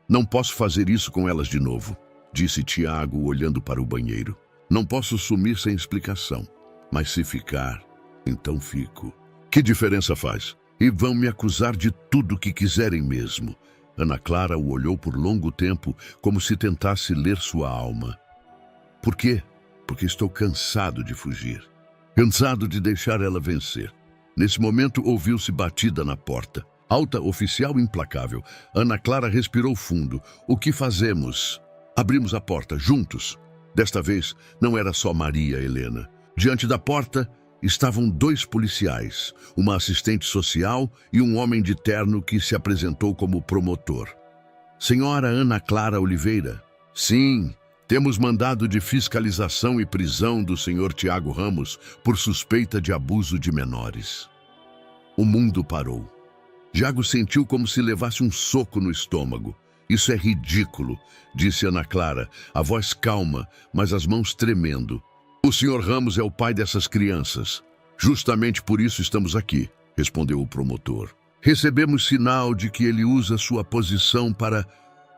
Não posso fazer isso com elas de novo, disse Tiago, olhando para o banheiro. Não posso sumir sem explicação, mas se ficar, então fico. Que diferença faz? E vão me acusar de tudo que quiserem mesmo. Ana Clara o olhou por longo tempo, como se tentasse ler sua alma. Por quê? Porque estou cansado de fugir. Cansado de deixar ela vencer. Nesse momento, ouviu-se batida na porta. Alta oficial implacável. Ana Clara respirou fundo. O que fazemos? Abrimos a porta, juntos. Desta vez, não era só Maria Helena. Diante da porta, estavam 2 policiais, uma assistente social e um homem de terno que se apresentou como promotor. Senhora Ana Clara Oliveira. Sim, temos mandado de fiscalização e prisão do senhor Tiago Ramos por suspeita de abuso de menores. O mundo parou. Tiago sentiu como se levasse um soco no estômago. Isso é ridículo, disse Ana Clara, a voz calma, mas as mãos tremendo. O senhor Ramos é o pai dessas crianças. Justamente por isso estamos aqui, respondeu o promotor. Recebemos sinal de que ele usa sua posição para...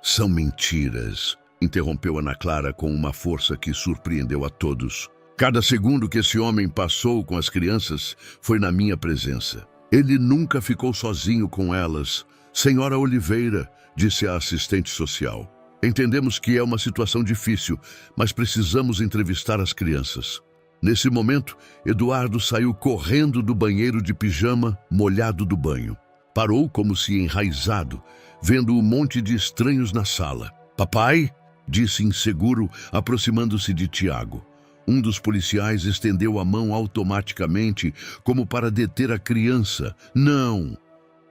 São mentiras, interrompeu Ana Clara com uma força que surpreendeu a todos. Cada segundo que esse homem passou com as crianças foi na minha presença. Ele nunca ficou sozinho com elas. Senhora Oliveira, disse a assistente social. Entendemos que é uma situação difícil, mas precisamos entrevistar as crianças. Nesse momento, Eduardo saiu correndo do banheiro de pijama, molhado do banho. Parou como se enraizado, vendo um monte de estranhos na sala. Papai, disse inseguro, aproximando-se de Tiago. Um dos policiais estendeu a mão automaticamente, como para deter a criança. Não!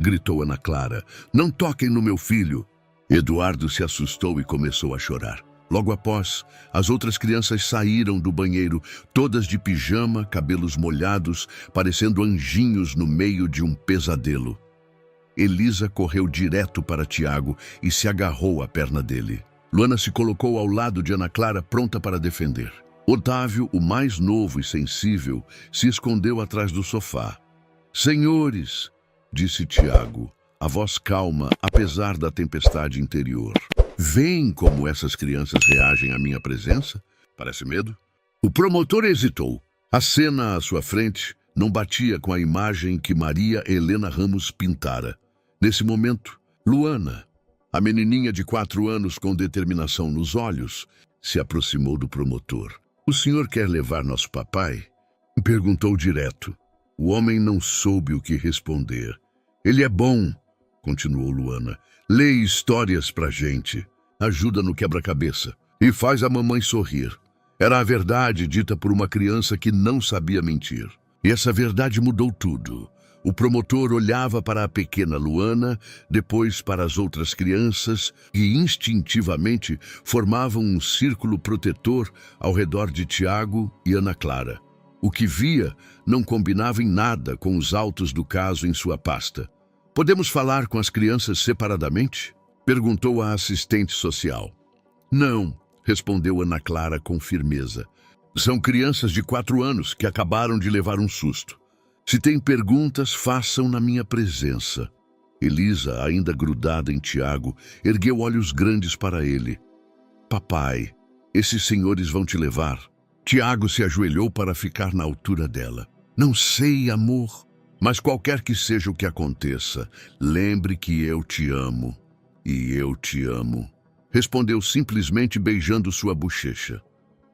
Gritou Ana Clara. Não toquem no meu filho! Eduardo se assustou e começou a chorar. Logo após, as outras crianças saíram do banheiro, todas de pijama, cabelos molhados, parecendo anjinhos no meio de um pesadelo. Elisa correu direto para Tiago e se agarrou à perna dele. Luana se colocou ao lado de Ana Clara, pronta para defender. Otávio, o mais novo e sensível, se escondeu atrás do sofá. Senhores, disse Tiago, a voz calma, apesar da tempestade interior. Veem como essas crianças reagem à minha presença? Parece medo? O promotor hesitou. A cena à sua frente não batia com a imagem que Maria Helena Ramos pintara. Nesse momento, Luana, a menininha de 4 anos com determinação nos olhos, se aproximou do promotor. O senhor quer levar nosso papai? Perguntou direto. O homem não soube o que responder. Ele é bom, continuou Luana. Lê histórias pra gente, ajuda no quebra-cabeça e faz a mamãe sorrir. Era a verdade dita por uma criança que não sabia mentir. E essa verdade mudou tudo. O promotor olhava para a pequena Luana, depois para as outras crianças e instintivamente formavam um círculo protetor ao redor de Tiago e Ana Clara. O que via não combinava em nada com os autos do caso em sua pasta. Podemos falar com as crianças separadamente? Perguntou a assistente social. Não, respondeu Ana Clara com firmeza. São crianças de 4 anos que acabaram de levar um susto. Se tem perguntas, façam na minha presença. Elisa, ainda grudada em Tiago, ergueu olhos grandes para ele. Papai, esses senhores vão te levar? Tiago se ajoelhou para ficar na altura dela. Não sei, amor, mas qualquer que seja o que aconteça, lembre que eu te amo. E eu te amo. Respondeu simplesmente beijando sua bochecha.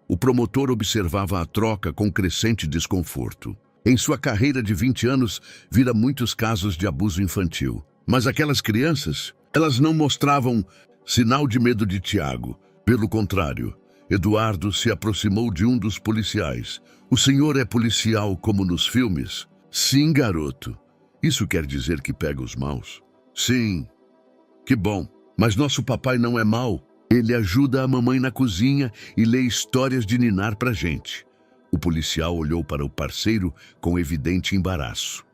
O promotor observava a troca com crescente desconforto. Em sua carreira de 20 anos, vira muitos casos de abuso infantil. Mas aquelas crianças, elas não mostravam sinal de medo de Tiago. Pelo contrário, Eduardo se aproximou de um dos policiais. O senhor é policial como nos filmes? Sim, garoto. Isso quer dizer que pega os maus? Sim. Que bom. Mas nosso papai não é mau. Ele ajuda a mamãe na cozinha e lê histórias de ninar pra gente. O policial olhou para o parceiro com evidente embaraço.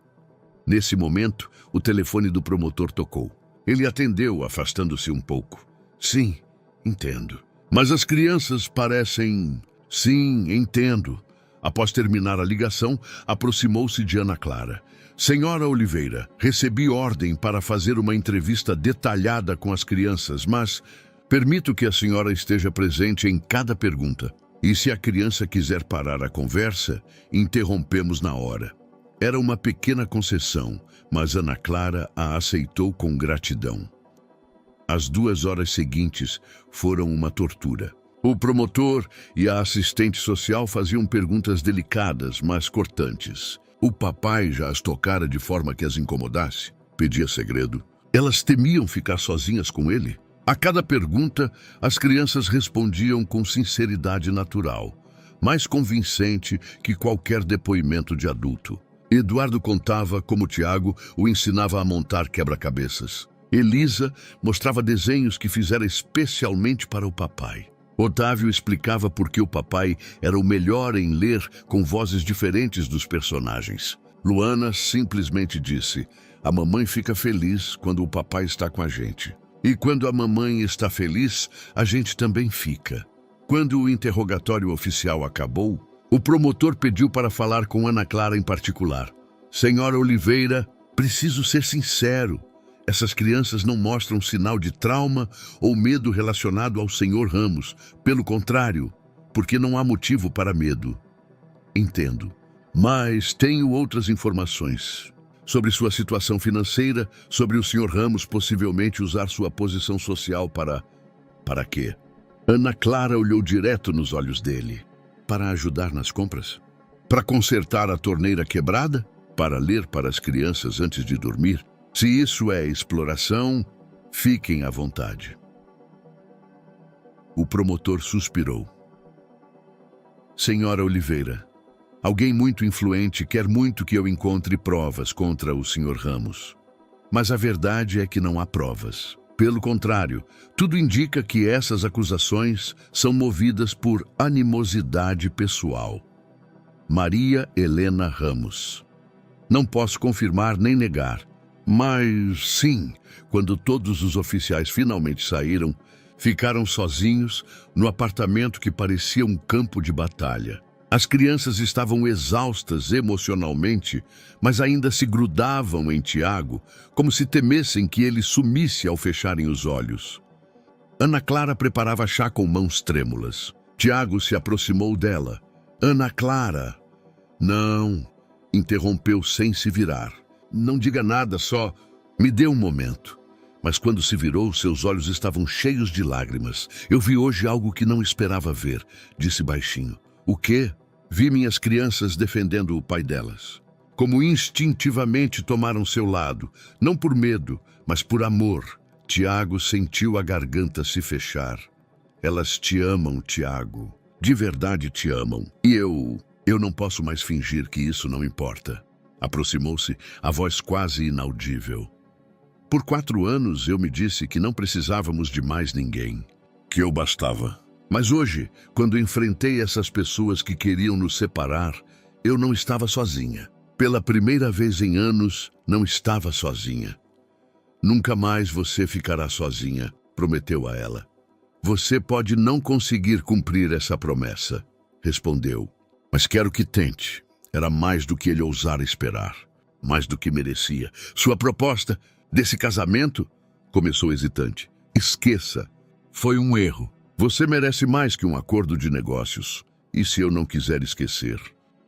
Nesse momento, o telefone do promotor tocou. Ele atendeu, afastando-se um pouco. Sim, entendo. Mas as crianças parecem... Sim, entendo. Após terminar a ligação, aproximou-se de Ana Clara. Senhora Oliveira, recebi ordem para fazer uma entrevista detalhada com as crianças, mas permito que a senhora esteja presente em cada pergunta. E se a criança quiser parar a conversa, interrompemos na hora. Era uma pequena concessão, mas Ana Clara a aceitou com gratidão. As 2 horas seguintes foram uma tortura. O promotor e a assistente social faziam perguntas delicadas, mas cortantes. O papai já as tocara de forma que as incomodasse. Pedia segredo. Elas temiam ficar sozinhas com ele. A cada pergunta, as crianças respondiam com sinceridade natural, mais convincente que qualquer depoimento de adulto. Eduardo contava como Tiago o ensinava a montar quebra-cabeças. Elisa mostrava desenhos que fizera especialmente para o papai. Otávio explicava por que o papai era o melhor em ler com vozes diferentes dos personagens. Luana simplesmente disse: a mamãe fica feliz quando o papai está com a gente. E quando a mamãe está feliz, a gente também fica. Quando o interrogatório oficial acabou, o promotor pediu para falar com Ana Clara em particular. Senhora Oliveira, preciso ser sincero. Essas crianças não mostram sinal de trauma ou medo relacionado ao Sr. Ramos. Pelo contrário, porque não há motivo para medo. Entendo. Mas tenho outras informações. Sobre sua situação financeira, sobre o Sr. Ramos possivelmente usar sua posição social para... Para quê? Ana Clara olhou direto nos olhos dele. Para ajudar nas compras? Para consertar a torneira quebrada? Para ler para as crianças antes de dormir? Se isso é exploração, fiquem à vontade. O promotor suspirou. Senhora Oliveira, alguém muito influente quer muito que eu encontre provas contra o Sr. Ramos. Mas a verdade é que não há provas. Pelo contrário, tudo indica que essas acusações são movidas por animosidade pessoal. Maria Helena Ramos. Não posso confirmar nem negar. Mas, sim, quando todos os oficiais finalmente saíram, ficaram sozinhos no apartamento que parecia um campo de batalha. As crianças estavam exaustas emocionalmente, mas ainda se grudavam em Tiago, como se temessem que ele sumisse ao fecharem os olhos. Ana Clara preparava chá com mãos trêmulas. Tiago se aproximou dela. Ana Clara! Não, interrompeu sem se virar. Não diga nada, só me dê um momento. Mas quando se virou, seus olhos estavam cheios de lágrimas. Eu vi hoje algo que não esperava ver, disse baixinho. O quê? Vi minhas crianças defendendo o pai delas. Como instintivamente tomaram seu lado, não por medo, mas por amor. Tiago sentiu a garganta se fechar. Elas te amam, Tiago. De verdade te amam. E eu não posso mais fingir que isso não importa. Aproximou-se, a voz quase inaudível. Por 4 anos eu me disse que não precisávamos de mais ninguém, que eu bastava. Mas hoje, quando enfrentei essas pessoas que queriam nos separar, Eu não estava sozinha. Pela primeira vez em anos, não estava sozinha. Nunca mais você ficará sozinha, prometeu a ela. Você pode não conseguir cumprir essa promessa, respondeu. Mas quero que tente. Era mais do que ele ousara esperar. Mais do que merecia. Sua proposta desse casamento? Começou hesitante. Esqueça. Foi um erro. Você merece mais que um acordo de negócios. E se eu não quiser esquecer?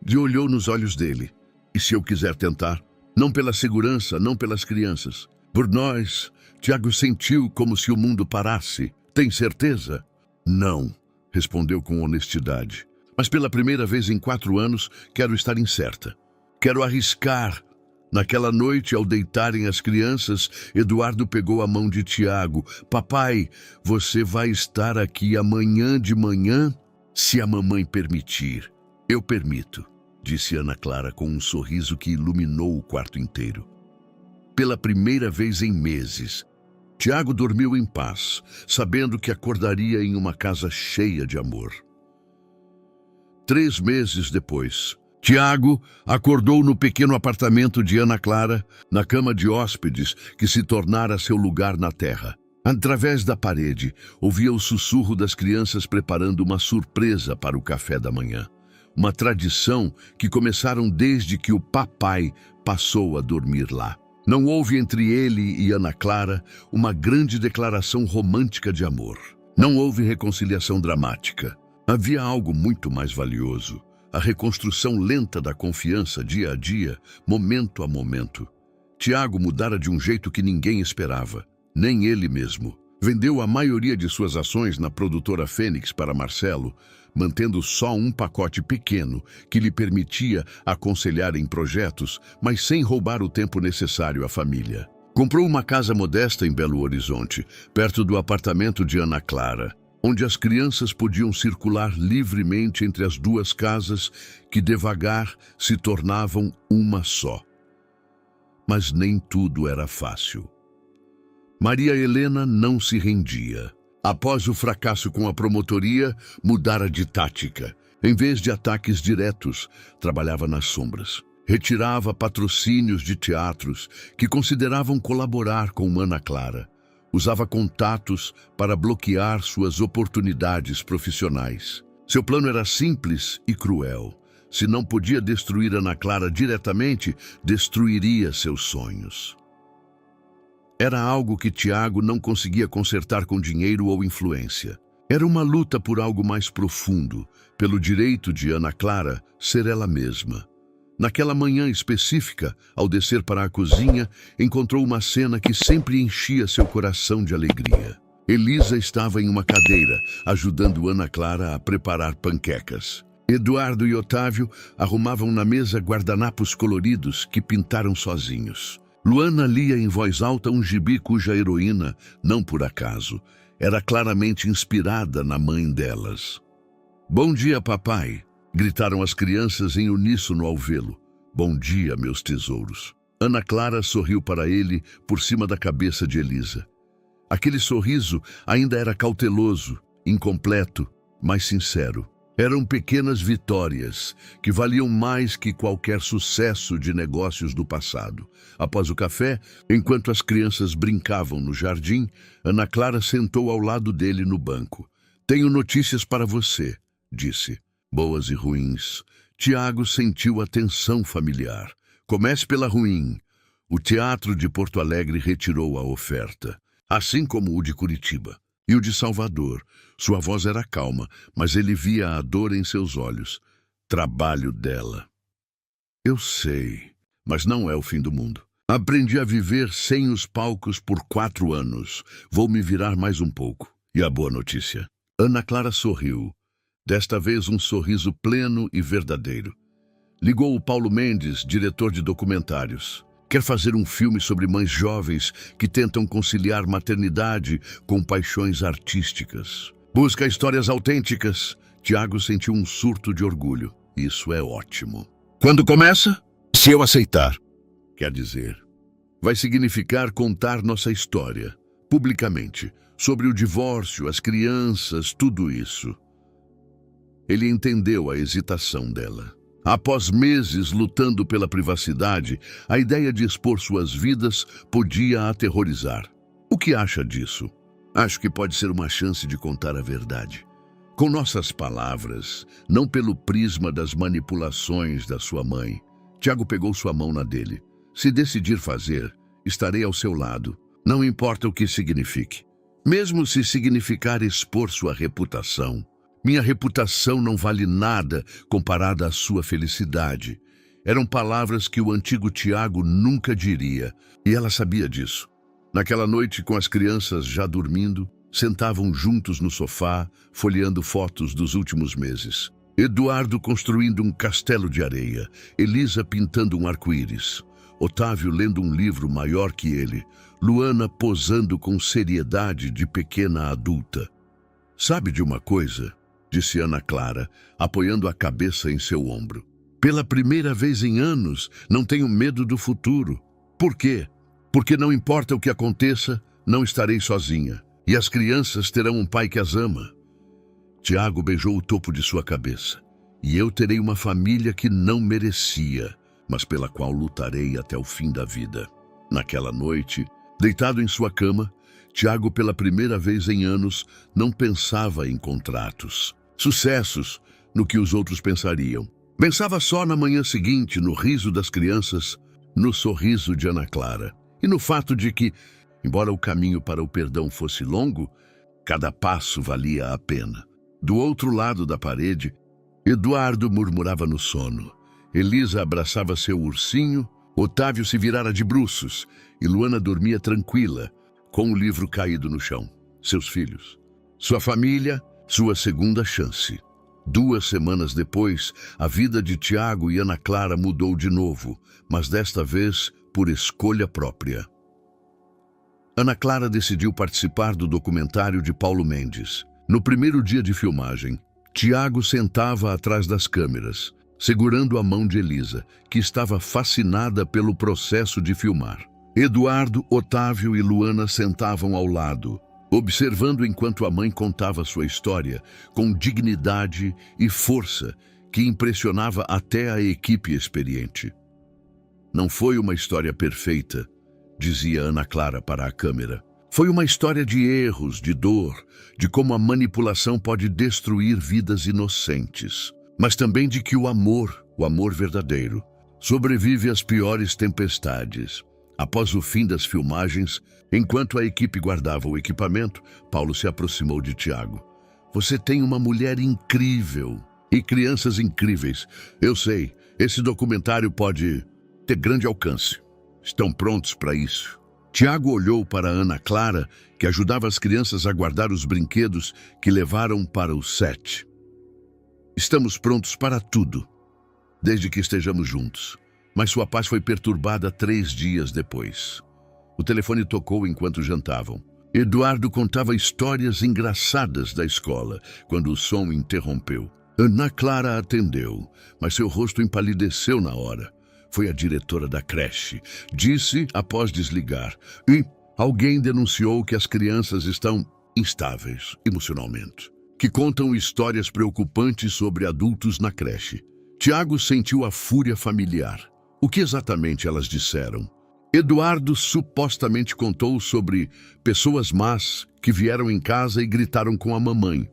E olhou nos olhos dele. E se eu quiser tentar? Não pela segurança, não pelas crianças. Por nós. Tiago sentiu como se o mundo parasse. Tem certeza? Não, respondeu com honestidade. Mas pela primeira vez em 4 anos, quero estar incerta. Quero arriscar. Naquela noite, ao deitarem as crianças, Eduardo pegou a mão de Tiago. Papai, você vai estar aqui amanhã de manhã? Se a mamãe permitir. Eu permito, disse Ana Clara com um sorriso que iluminou o quarto inteiro. Pela primeira vez em meses, Tiago dormiu em paz, sabendo que acordaria em uma casa cheia de amor. 3 meses depois, Tiago acordou no pequeno apartamento de Ana Clara, na cama de hóspedes que se tornara seu lugar na terra. Através da parede, ouvia o sussurro das crianças preparando uma surpresa para o café da manhã. Uma tradição que começaram desde que o papai passou a dormir lá. Não houve entre ele e Ana Clara uma grande declaração romântica de amor. Não houve reconciliação dramática. Havia algo muito mais valioso. A reconstrução lenta da confiança dia a dia, momento a momento. Tiago mudara de um jeito que ninguém esperava, nem ele mesmo. Vendeu a maioria de suas ações na produtora Fênix para Marcelo, mantendo só um pacote pequeno que lhe permitia aconselhar em projetos, mas sem roubar o tempo necessário à família. Comprou uma casa modesta em Belo Horizonte, perto do apartamento de Ana Clara, onde as crianças podiam circular livremente entre as 2 casas que devagar se tornavam uma só. Mas nem tudo era fácil. Maria Helena não se rendia. Após o fracasso com a promotoria, mudara de tática. Em vez de ataques diretos, trabalhava nas sombras. Retirava patrocínios de teatros que consideravam colaborar com Ana Clara. Usava contatos para bloquear suas oportunidades profissionais. Seu plano era simples e cruel. Se não podia destruir Ana Clara diretamente, destruiria seus sonhos. Era algo que Tiago não conseguia consertar com dinheiro ou influência. Era uma luta por algo mais profundo, pelo direito de Ana Clara ser ela mesma. Naquela manhã específica, ao descer para a cozinha, encontrou uma cena que sempre enchia seu coração de alegria. Elisa estava em uma cadeira, ajudando Ana Clara a preparar panquecas. Eduardo e Otávio arrumavam na mesa guardanapos coloridos que pintaram sozinhos. Luana lia em voz alta um gibi cuja heroína, não por acaso, era claramente inspirada na mãe delas. "Bom dia, papai!" gritaram as crianças em uníssono ao vê-lo. "Bom dia, meus tesouros." Ana Clara sorriu para ele por cima da cabeça de Elisa. Aquele sorriso ainda era cauteloso, incompleto, mas sincero. Eram pequenas vitórias que valiam mais que qualquer sucesso de negócios do passado. Após o café, enquanto as crianças brincavam no jardim, Ana Clara sentou ao lado dele no banco. "Tenho notícias para você", disse. "Boas e ruins." Tiago sentiu a tensão familiar. "Comece pela ruim." O Teatro de Porto Alegre retirou a oferta, assim como o de Curitiba. E o de Salvador. Sua voz era calma, mas ele via a dor em seus olhos. Trabalho dela. "Eu sei, mas não é o fim do mundo. Aprendi a viver sem os palcos por 4 anos. Vou me virar mais um pouco." "E a boa notícia?" Ana Clara sorriu. Desta vez um sorriso pleno e verdadeiro. Ligou o Paulo Mendes, diretor de documentários. Quer fazer um filme sobre mães jovens que tentam conciliar maternidade com paixões artísticas. Busca histórias autênticas. Tiago sentiu um surto de orgulho. Isso é ótimo. "Quando começa?" "Se eu aceitar." Quer dizer, vai significar contar nossa história, publicamente, sobre o divórcio, as crianças, tudo isso. Ele entendeu a hesitação dela. Após meses lutando pela privacidade, a ideia de expor suas vidas podia aterrorizar. O que acha disso? Acho que pode ser uma chance de contar a verdade. Com nossas palavras, não pelo prisma das manipulações da sua mãe. Tiago pegou sua mão na dele. Se decidir fazer, estarei ao seu lado. Não importa o que signifique. Mesmo se significar expor sua reputação. Minha reputação não vale nada comparada à sua felicidade. Eram palavras que o antigo Tiago nunca diria, e ela sabia disso. Naquela noite, com as crianças já dormindo, sentavam juntos no sofá, folheando fotos dos últimos meses. Eduardo construindo um castelo de areia, Elisa pintando um arco-íris, Otávio lendo um livro maior que ele, Luana posando com seriedade de pequena adulta. "Sabe de uma coisa?", disse Ana Clara, apoiando a cabeça em seu ombro. "Pela primeira vez em anos, não tenho medo do futuro. Por quê? Porque não importa o que aconteça, não estarei sozinha. E as crianças terão um pai que as ama." Tiago beijou o topo de sua cabeça. "E eu terei uma família que não merecia, mas pela qual lutarei até o fim da vida." Naquela noite, deitado em sua cama, Tiago, pela primeira vez em anos, não pensava em contratos, sucessos, no que os outros pensariam. Pensava só na manhã seguinte, no riso das crianças, no sorriso de Ana Clara, e no fato de que, embora o caminho para o perdão fosse longo, cada passo valia a pena. Do outro lado da parede, Eduardo murmurava no sono. Elisa abraçava seu ursinho, Otávio se virara de bruços e Luana dormia tranquila, com o livro caído no chão. Seus filhos, sua família, sua segunda chance. 2 semanas depois, a vida de Tiago e Ana Clara mudou de novo, mas desta vez por escolha própria. Ana Clara decidiu participar do documentário de Paulo Mendes. No primeiro dia de filmagem, Tiago sentava atrás das câmeras, segurando a mão de Elisa, que estava fascinada pelo processo de filmar. Eduardo, Otávio e Luana sentavam ao lado, observando enquanto a mãe contava sua história com dignidade e força que impressionava até a equipe experiente. "Não foi uma história perfeita", dizia Ana Clara para a câmera. "Foi uma história de erros, de dor, de como a manipulação pode destruir vidas inocentes, mas também de que o amor verdadeiro, sobrevive às piores tempestades." Após o fim das filmagens, enquanto a equipe guardava o equipamento, Paulo se aproximou de Tiago. "Você tem uma mulher incrível e crianças incríveis. Eu sei, esse documentário pode ter grande alcance. Estão prontos para isso?" Tiago olhou para Ana Clara, que ajudava as crianças a guardar os brinquedos que levaram para o set. "Estamos prontos para tudo, desde que estejamos juntos." Mas sua paz foi perturbada 3 dias depois. O telefone tocou enquanto jantavam. Eduardo contava histórias engraçadas da escola, quando o som interrompeu. Ana Clara atendeu, mas seu rosto empalideceu na hora. Foi a diretora da creche. Disse, após desligar, e alguém denunciou que as crianças estão instáveis emocionalmente, que contam histórias preocupantes sobre adultos na creche. Tiago sentiu a fúria familiar. O que exatamente elas disseram? Eduardo supostamente contou sobre pessoas más que vieram em casa e gritaram com a mamãe.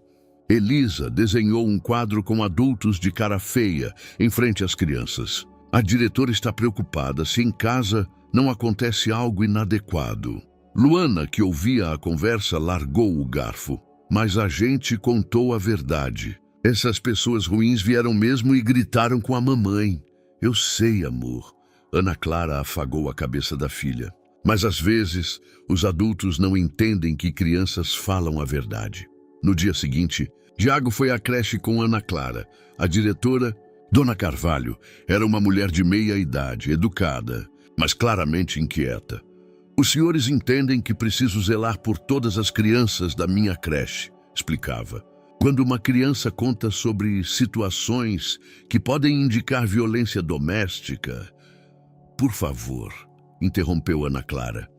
Elisa desenhou um quadro com adultos de cara feia em frente às crianças. A diretora está preocupada se em casa não acontece algo inadequado. Luana, que ouvia a conversa, largou o garfo. Mas a gente contou a verdade. Essas pessoas ruins vieram mesmo e gritaram com a mamãe. Eu sei, amor. Ana Clara afagou a cabeça da filha. Mas às vezes, os adultos não entendem que crianças falam a verdade. No dia seguinte, Tiago foi à creche com Ana Clara. A diretora, Dona Carvalho, era uma mulher de meia idade, educada, mas claramente inquieta. Os senhores entendem que preciso zelar por todas as crianças da minha creche, explicava. Quando uma criança conta sobre situações que podem indicar violência doméstica... Por favor, interrompeu Ana Clara.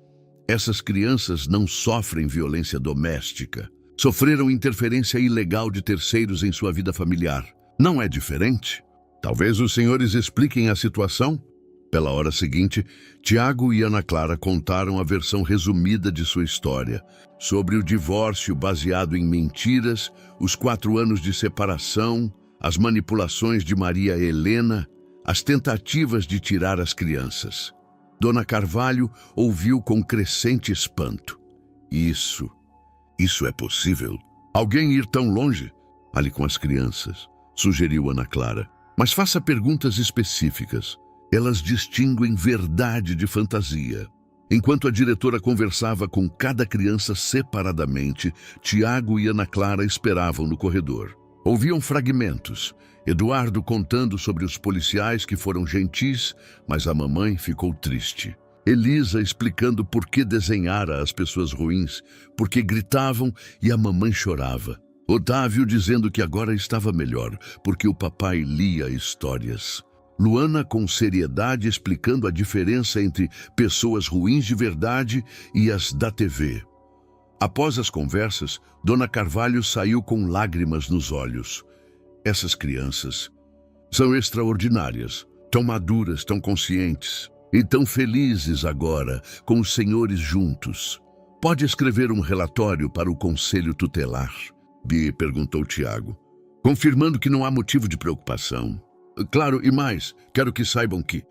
Essas crianças não sofrem violência doméstica. Sofreram interferência ilegal de terceiros em sua vida familiar. Não é diferente? Talvez os senhores expliquem a situação? Pela hora seguinte, Tiago e Ana Clara contaram a versão resumida de sua história, sobre o divórcio baseado em mentiras, os 4 anos de separação, as manipulações de Maria Helena, as tentativas de tirar as crianças. Dona Carvalho ouviu com crescente espanto. Isso é possível? Alguém ir tão longe? Ali com as crianças, sugeriu Ana Clara. Mas faça perguntas específicas. Elas distinguem verdade de fantasia. Enquanto a diretora conversava com cada criança separadamente, Tiago e Ana Clara esperavam no corredor. Ouviam fragmentos. Eduardo contando sobre os policiais que foram gentis, mas a mamãe ficou triste. Elisa explicando por que desenhara as pessoas ruins, porque gritavam e a mamãe chorava. Otávio dizendo que agora estava melhor, porque o papai lia histórias. Luana com seriedade explicando a diferença entre pessoas ruins de verdade e as da TV. Após as conversas, Dona Carvalho saiu com lágrimas nos olhos. Essas crianças são extraordinárias, tão maduras, tão conscientes e tão felizes agora com os senhores juntos. Pode escrever um relatório para o Conselho Tutelar? Bi perguntou Tiago, confirmando que não há motivo de preocupação. Claro, e mais, quero que saibam que,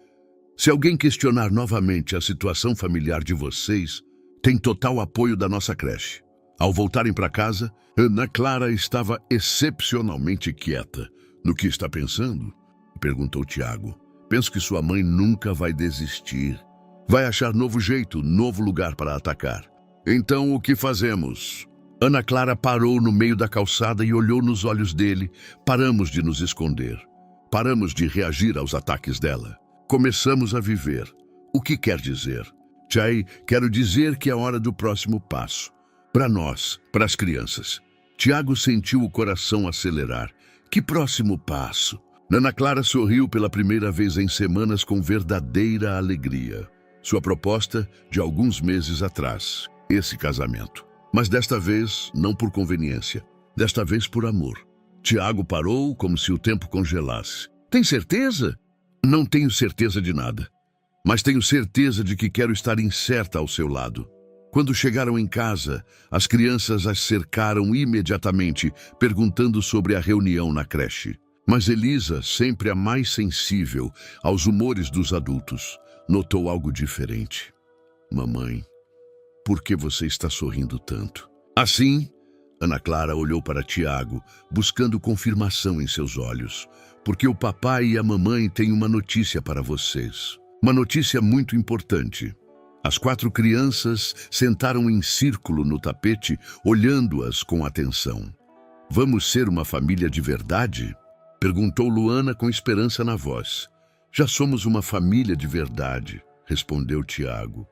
se alguém questionar novamente a situação familiar de vocês, tem total apoio da nossa creche. Ao voltarem para casa, Ana Clara estava excepcionalmente quieta. No que está pensando? Perguntou Tiago. Penso que sua mãe nunca vai desistir. Vai achar novo jeito, novo lugar para atacar. Então, o que fazemos? Ana Clara parou no meio da calçada e olhou nos olhos dele. Paramos de nos esconder. Paramos de reagir aos ataques dela. Começamos a viver. O que quer dizer? Tchai, quero dizer que é hora do próximo passo. Para nós, para as crianças. Tiago sentiu o coração acelerar. Que próximo passo? Ana Clara sorriu pela primeira vez em semanas com verdadeira alegria. Sua proposta de alguns meses atrás. Esse casamento. Mas desta vez, não por conveniência. Desta vez por amor. Tiago parou como se o tempo congelasse. Tem certeza? Não tenho certeza de nada. Mas tenho certeza de que quero estar incerta ao seu lado. Quando chegaram em casa, as crianças as cercaram imediatamente, perguntando sobre a reunião na creche. Mas Elisa, sempre a mais sensível aos humores dos adultos, notou algo diferente. Mamãe, por que você está sorrindo tanto? Assim, Ana Clara olhou para Tiago, buscando confirmação em seus olhos, porque o papai e a mamãe têm uma notícia para vocês. Uma notícia muito importante. As 4 crianças sentaram em círculo no tapete, olhando-as com atenção. Vamos ser uma família de verdade? Perguntou Luana com esperança na voz. Já somos uma família de verdade, respondeu Tiago.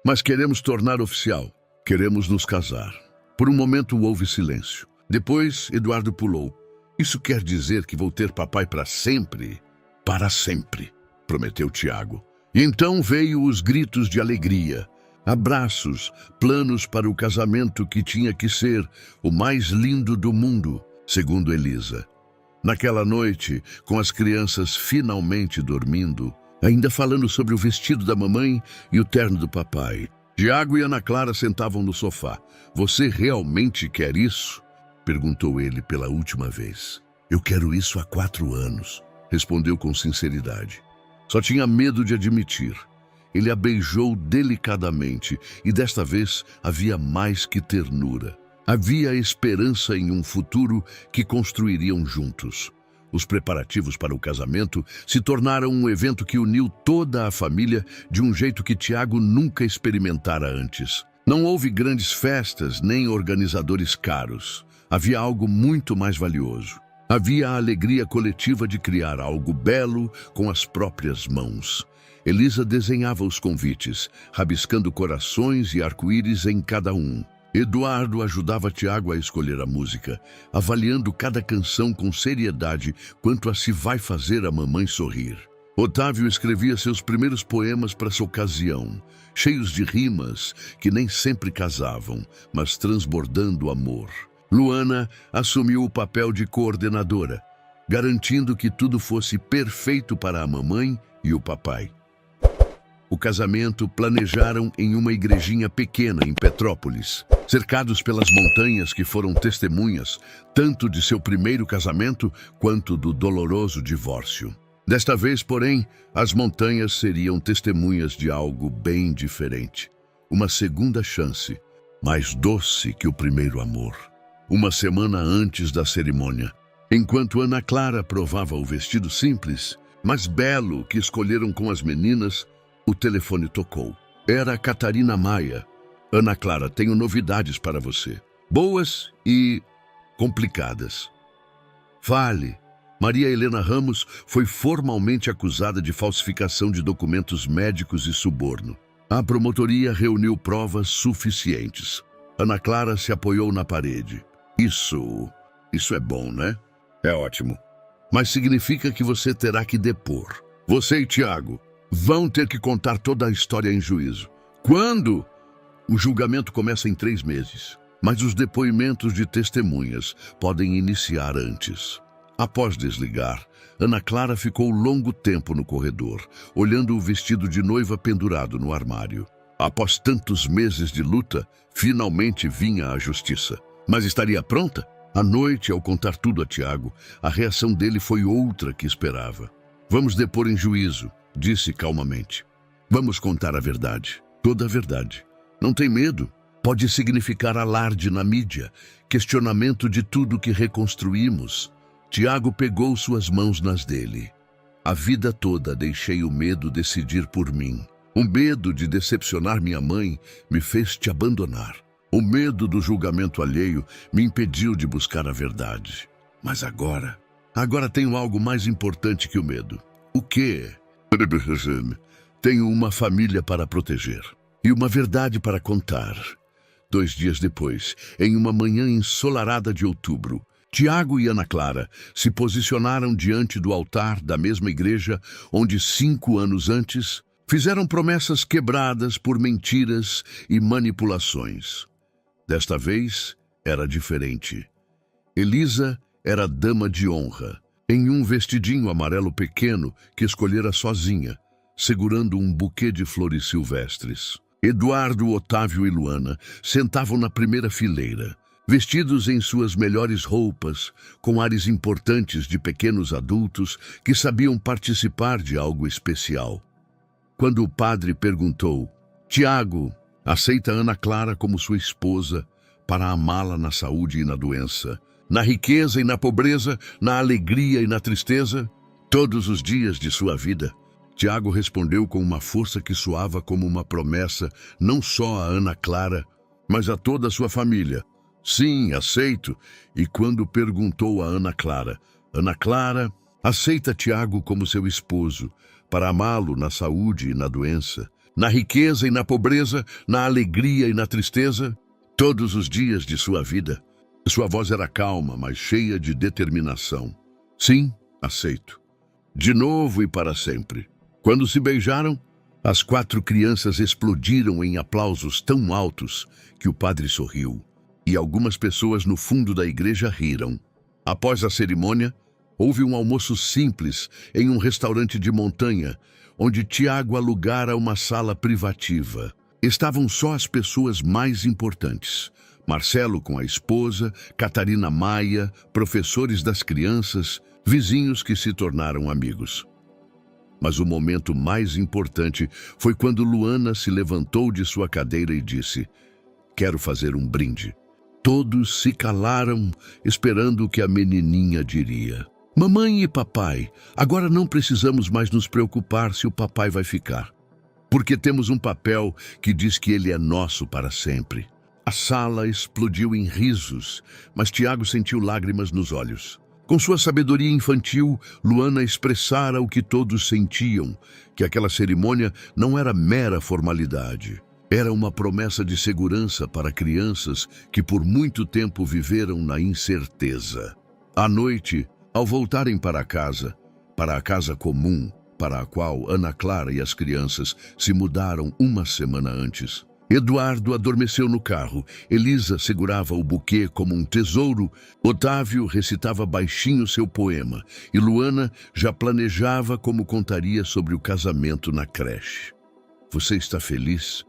Mas queremos tornar oficial. Queremos nos casar. Por um momento houve silêncio. Depois, Eduardo pulou. Isso quer dizer que vou ter papai para sempre? Para sempre, prometeu Tiago. E então veio os gritos de alegria, abraços, planos para o casamento que tinha que ser o mais lindo do mundo, segundo Elisa. Naquela noite, com as crianças finalmente dormindo, ainda falando sobre o vestido da mamãe e o terno do papai, Tiago e Ana Clara sentavam no sofá. Você realmente quer isso? Perguntou ele pela última vez. Eu quero isso há 4 anos, respondeu com sinceridade. Só tinha medo de admitir. Ele a beijou delicadamente e desta vez havia mais que ternura. Havia esperança em um futuro que construiriam juntos. Os preparativos para o casamento se tornaram um evento que uniu toda a família de um jeito que Tiago nunca experimentara antes. Não houve grandes festas nem organizadores caros. Havia algo muito mais valioso. Havia a alegria coletiva de criar algo belo com as próprias mãos. Elisa desenhava os convites, rabiscando corações e arco-íris em cada um. Eduardo ajudava Tiago a escolher a música, avaliando cada canção com seriedade quanto a se vai fazer a mamãe sorrir. Otávio escrevia seus primeiros poemas para essa ocasião, cheios de rimas que nem sempre casavam, mas transbordando amor. Luana assumiu o papel de coordenadora, garantindo que tudo fosse perfeito para a mamãe e o papai. O casamento planejaram em uma igrejinha pequena em Petrópolis, cercados pelas montanhas que foram testemunhas tanto de seu primeiro casamento quanto do doloroso divórcio. Desta vez, porém, as montanhas seriam testemunhas de algo bem diferente. Uma segunda chance, mais doce que o primeiro amor. Uma semana antes da cerimônia, enquanto Ana Clara provava o vestido simples, mas belo que escolheram com as meninas, o telefone tocou. Era Catarina Maia. Ana Clara, tenho novidades para você. Boas e complicadas. Fale. Maria Helena Ramos foi formalmente acusada de falsificação de documentos médicos e suborno. A promotoria reuniu provas suficientes. Ana Clara se apoiou na parede. Isso é bom, né? É ótimo. Mas significa que você terá que depor. Você e Tiago vão ter que contar toda a história em juízo. Quando? O julgamento começa em 3 meses, mas os depoimentos de testemunhas podem iniciar antes. Após desligar, Ana Clara ficou longo tempo no corredor, olhando o vestido de noiva pendurado no armário. Após tantos meses de luta, finalmente vinha a justiça. Mas estaria pronta? À noite, ao contar tudo a Tiago, a reação dele foi outra que esperava. Vamos depor em juízo, disse calmamente. Vamos contar a verdade, toda a verdade. Não tem medo. Pode significar alarde na mídia, questionamento de tudo que reconstruímos. Tiago pegou suas mãos nas dele. A vida toda deixei o medo decidir por mim. O medo de decepcionar minha mãe me fez te abandonar. O medo do julgamento alheio me impediu de buscar a verdade. Mas agora tenho algo mais importante que o medo. O quê? Tenho uma família para proteger e uma verdade para contar. 2 dias depois, em uma manhã ensolarada de outubro, Tiago e Ana Clara se posicionaram diante do altar da mesma igreja onde 5 anos antes fizeram promessas quebradas por mentiras e manipulações. Desta vez era diferente. Elisa era dama de honra, em um vestidinho amarelo pequeno que escolhera sozinha, segurando um buquê de flores silvestres. Eduardo, Otávio e Luana sentavam na primeira fileira, vestidos em suas melhores roupas, com ares importantes de pequenos adultos que sabiam participar de algo especial. Quando o padre perguntou, Tiago, aceita Ana Clara como sua esposa para amá-la na saúde e na doença, na riqueza e na pobreza, na alegria e na tristeza, todos os dias de sua vida? Tiago respondeu com uma força que soava como uma promessa não só a Ana Clara, mas a toda a sua família. Sim, aceito. E quando perguntou a Ana Clara, aceita Tiago como seu esposo, para amá-lo na saúde e na doença, na riqueza e na pobreza, na alegria e na tristeza, todos os dias de sua vida? Sua voz era calma, mas cheia de determinação. Sim, aceito. De novo e para sempre. Quando se beijaram, as 4 crianças explodiram em aplausos tão altos que o padre sorriu, e algumas pessoas no fundo da igreja riram. Após a cerimônia, houve um almoço simples em um restaurante de montanha, onde Tiago alugara uma sala privativa. Estavam só as pessoas mais importantes. Marcelo com a esposa, Catarina Maia, professores das crianças, vizinhos que se tornaram amigos. Mas o momento mais importante foi quando Luana se levantou de sua cadeira e disse, quero fazer um brinde. Todos se calaram, esperando o que a menininha diria. Mamãe e papai, agora não precisamos mais nos preocupar se o papai vai ficar, porque temos um papel que diz que ele é nosso para sempre. A sala explodiu em risos, mas Tiago sentiu lágrimas nos olhos. Com sua sabedoria infantil, Luana expressara o que todos sentiam, que aquela cerimônia não era mera formalidade. Era uma promessa de segurança para crianças que por muito tempo viveram na incerteza. À noite, ao voltarem para a casa comum, para a qual Ana Clara e as crianças se mudaram uma semana antes, Eduardo adormeceu no carro. Elisa segurava o buquê como um tesouro. Otávio recitava baixinho seu poema. E Luana já planejava como contaria sobre o casamento na creche. "Você está feliz?"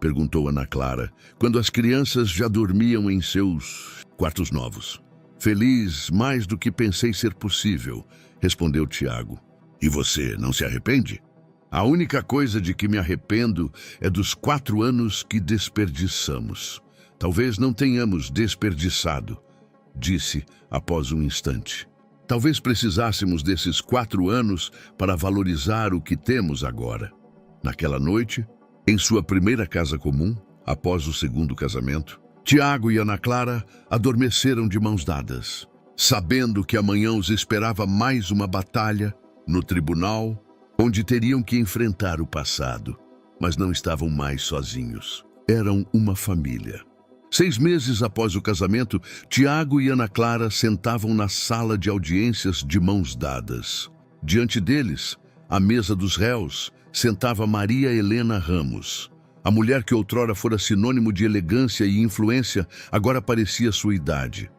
perguntou Ana Clara, quando as crianças já dormiam em seus quartos novos. "Feliz mais do que pensei ser possível", respondeu Tiago. "E você não se arrepende?" "A única coisa de que me arrependo é dos 4 anos que desperdiçamos. Talvez não tenhamos desperdiçado", disse após um instante. "Talvez precisássemos desses 4 anos para valorizar o que temos agora." Naquela noite, em sua primeira casa comum, após o segundo casamento, Tiago e Ana Clara adormeceram de mãos dadas, sabendo que amanhã os esperava mais uma batalha no tribunal, onde teriam que enfrentar o passado, mas não estavam mais sozinhos. Eram uma família. 6 meses após o casamento, Tiago e Ana Clara sentavam na sala de audiências de mãos dadas. Diante deles, à mesa dos réus, sentava Maria Helena Ramos. A mulher que outrora fora sinônimo de elegância e influência, agora parecia sua idade.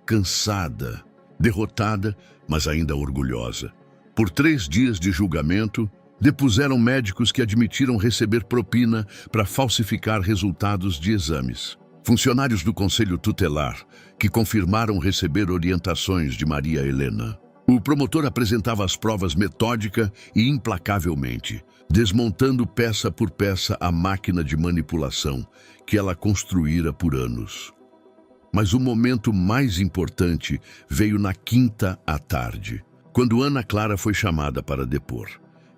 Cansada, derrotada, mas ainda orgulhosa. Por 3 dias de julgamento, depuseram médicos que admitiram receber propina para falsificar resultados de exames. Funcionários do Conselho Tutelar, que confirmaram receber orientações de Maria Helena. O promotor apresentava as provas metódica e implacavelmente, desmontando peça por peça a máquina de manipulação que ela construíra por anos. Mas o momento mais importante veio na quinta à tarde, quando Ana Clara foi chamada para depor.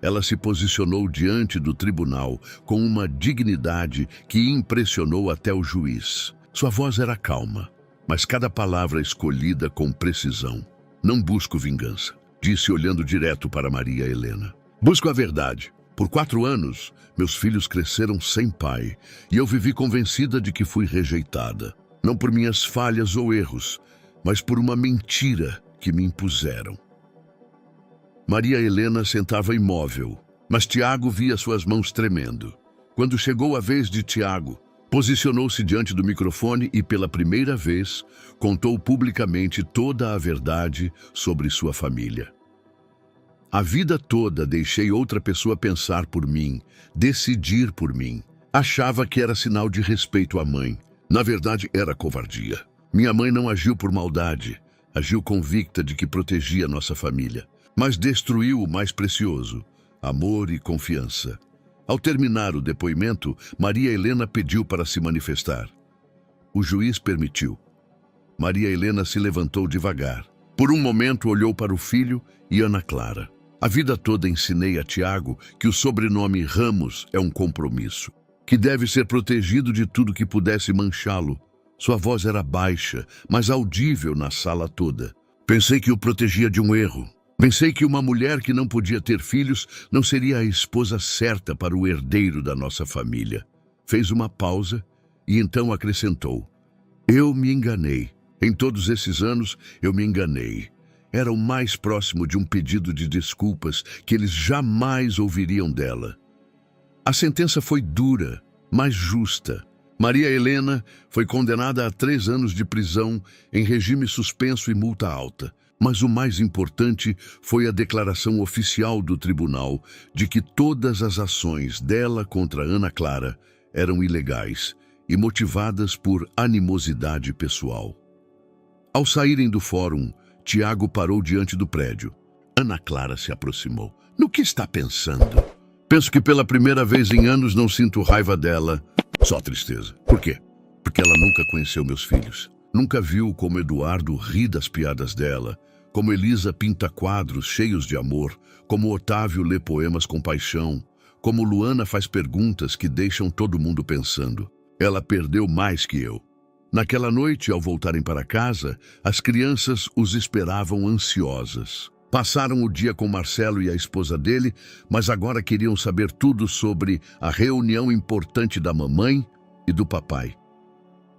Ela se posicionou diante do tribunal com uma dignidade que impressionou até o juiz. Sua voz era calma, mas cada palavra escolhida com precisão. "Não busco vingança", disse olhando direto para Maria Helena. "Busco a verdade. Por 4 anos, meus filhos cresceram sem pai, e eu vivi convencida de que fui rejeitada. Não por minhas falhas ou erros, mas por uma mentira que me impuseram." Maria Helena sentava imóvel, mas Tiago via suas mãos tremendo. Quando chegou a vez de Tiago, posicionou-se diante do microfone e, pela primeira vez, contou publicamente toda a verdade sobre sua família. "A vida toda deixei outra pessoa pensar por mim, decidir por mim. Achava que era sinal de respeito à mãe. Na verdade, era covardia. Minha mãe não agiu por maldade, agiu convicta de que protegia nossa família, mas destruiu o mais precioso, amor e confiança." Ao terminar o depoimento, Maria Helena pediu para se manifestar. O juiz permitiu. Maria Helena se levantou devagar. Por um momento olhou para o filho e Ana Clara. "A vida toda ensinei a Tiago que o sobrenome Ramos é um compromisso, que deve ser protegido de tudo que pudesse manchá-lo." Sua voz era baixa, mas audível na sala toda. "Pensei que o protegia de um erro. Pensei que uma mulher que não podia ter filhos não seria a esposa certa para o herdeiro da nossa família." Fez uma pausa e então acrescentou: "Eu me enganei. Em todos esses anos, eu me enganei. Era o mais próximo de um pedido de desculpas que eles jamais ouviriam dela." A sentença foi dura, mas justa. Maria Helena foi condenada a 3 anos de prisão em regime suspenso e multa alta. Mas o mais importante foi a declaração oficial do tribunal de que todas as ações dela contra Ana Clara eram ilegais e motivadas por animosidade pessoal. Ao saírem do fórum, Tiago parou diante do prédio. Ana Clara se aproximou. "No que está pensando?" "Penso que pela primeira vez em anos não sinto raiva dela, só tristeza." "Por quê?" "Porque ela nunca conheceu meus filhos. Nunca viu como Eduardo ri das piadas dela, como Elisa pinta quadros cheios de amor, como Otávio lê poemas com paixão, como Luana faz perguntas que deixam todo mundo pensando. Ela perdeu mais que eu." Naquela noite, ao voltarem para casa, as crianças os esperavam ansiosas. Passaram o dia com Marcelo e a esposa dele, mas agora queriam saber tudo sobre a reunião importante da mamãe e do papai.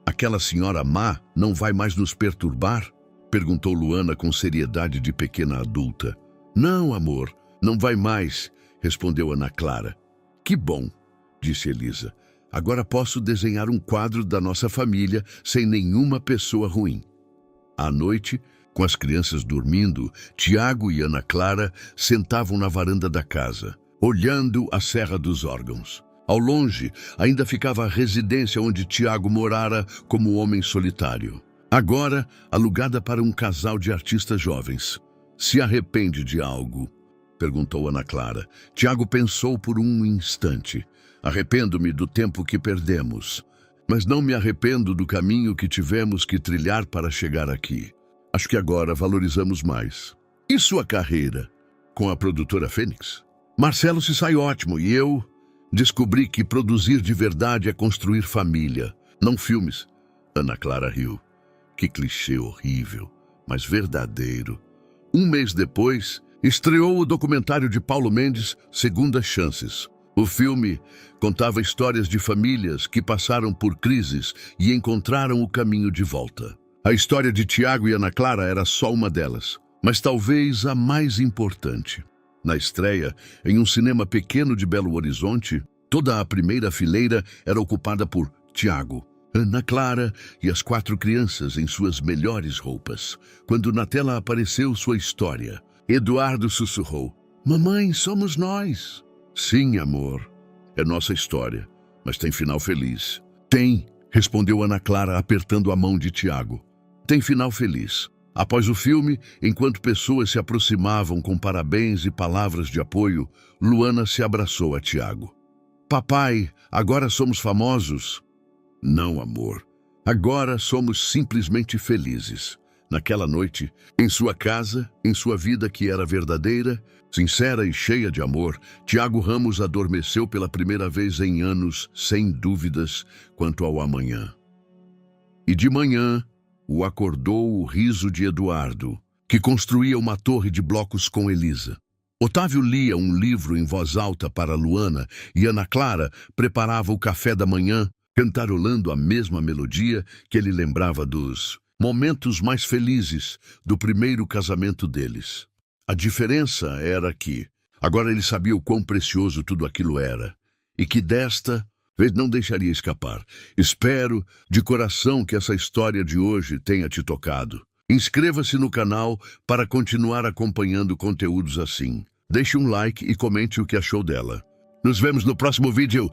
"Aquela senhora má não vai mais nos perturbar?" perguntou Luana com seriedade de pequena adulta. "Não, amor, não vai mais", respondeu Ana Clara. "Que bom", disse Elisa. Agora posso desenhar um quadro da nossa família sem nenhuma pessoa ruim. À noite, com as crianças dormindo, Tiago e Ana Clara sentavam na varanda da casa, olhando a Serra dos Órgãos. Ao longe, ainda ficava a residência onde Tiago morara como homem solitário. Agora, alugada para um casal de artistas jovens. Se arrepende de algo? Perguntou Ana Clara. Tiago pensou por um instante. Arrependo-me do tempo que perdemos, mas não me arrependo do caminho que tivemos que trilhar para chegar aqui. Acho que agora valorizamos mais. E sua carreira? Com a produtora Fênix? Marcelo se sai ótimo e eu descobri que produzir de verdade é construir família, não filmes. Ana Clara riu. Que clichê horrível, mas verdadeiro. Um mês depois, estreou o documentário de Paulo Mendes, Segundas Chances. O filme contava histórias de famílias que passaram por crises e encontraram o caminho de volta. A história de Tiago e Ana Clara era só uma delas, mas talvez a mais importante. Na estreia, em um cinema pequeno de Belo Horizonte, toda a primeira fileira era ocupada por Tiago, Ana Clara e as 4 crianças em suas melhores roupas. Quando na tela apareceu sua história, Eduardo sussurrou: "Mamãe, somos nós." "Sim, amor, é nossa história, mas tem final feliz." "Tem", respondeu Ana Clara apertando a mão de Tiago. "Tem final feliz." Após o filme, enquanto pessoas se aproximavam com parabéns e palavras de apoio, Luana se abraçou a Tiago. "Papai, agora somos famosos." "Não, amor. Agora somos simplesmente felizes." Naquela noite, em sua casa, em sua vida que era verdadeira, sincera e cheia de amor, Tiago Ramos adormeceu pela primeira vez em anos, sem dúvidas quanto ao amanhã. E de manhã, o acordou o riso de Eduardo, que construía uma torre de blocos com Elisa. Otávio lia um livro em voz alta para Luana e Ana Clara preparava o café da manhã, cantarolando a mesma melodia que ele lembrava dos momentos mais felizes do primeiro casamento deles. A diferença era que agora ele sabia o quão precioso tudo aquilo era e que desta vez não deixaria escapar. Espero de coração que essa história de hoje tenha te tocado. Inscreva-se no canal para continuar acompanhando conteúdos assim. Deixe um like e comente o que achou dela. Nos vemos no próximo vídeo.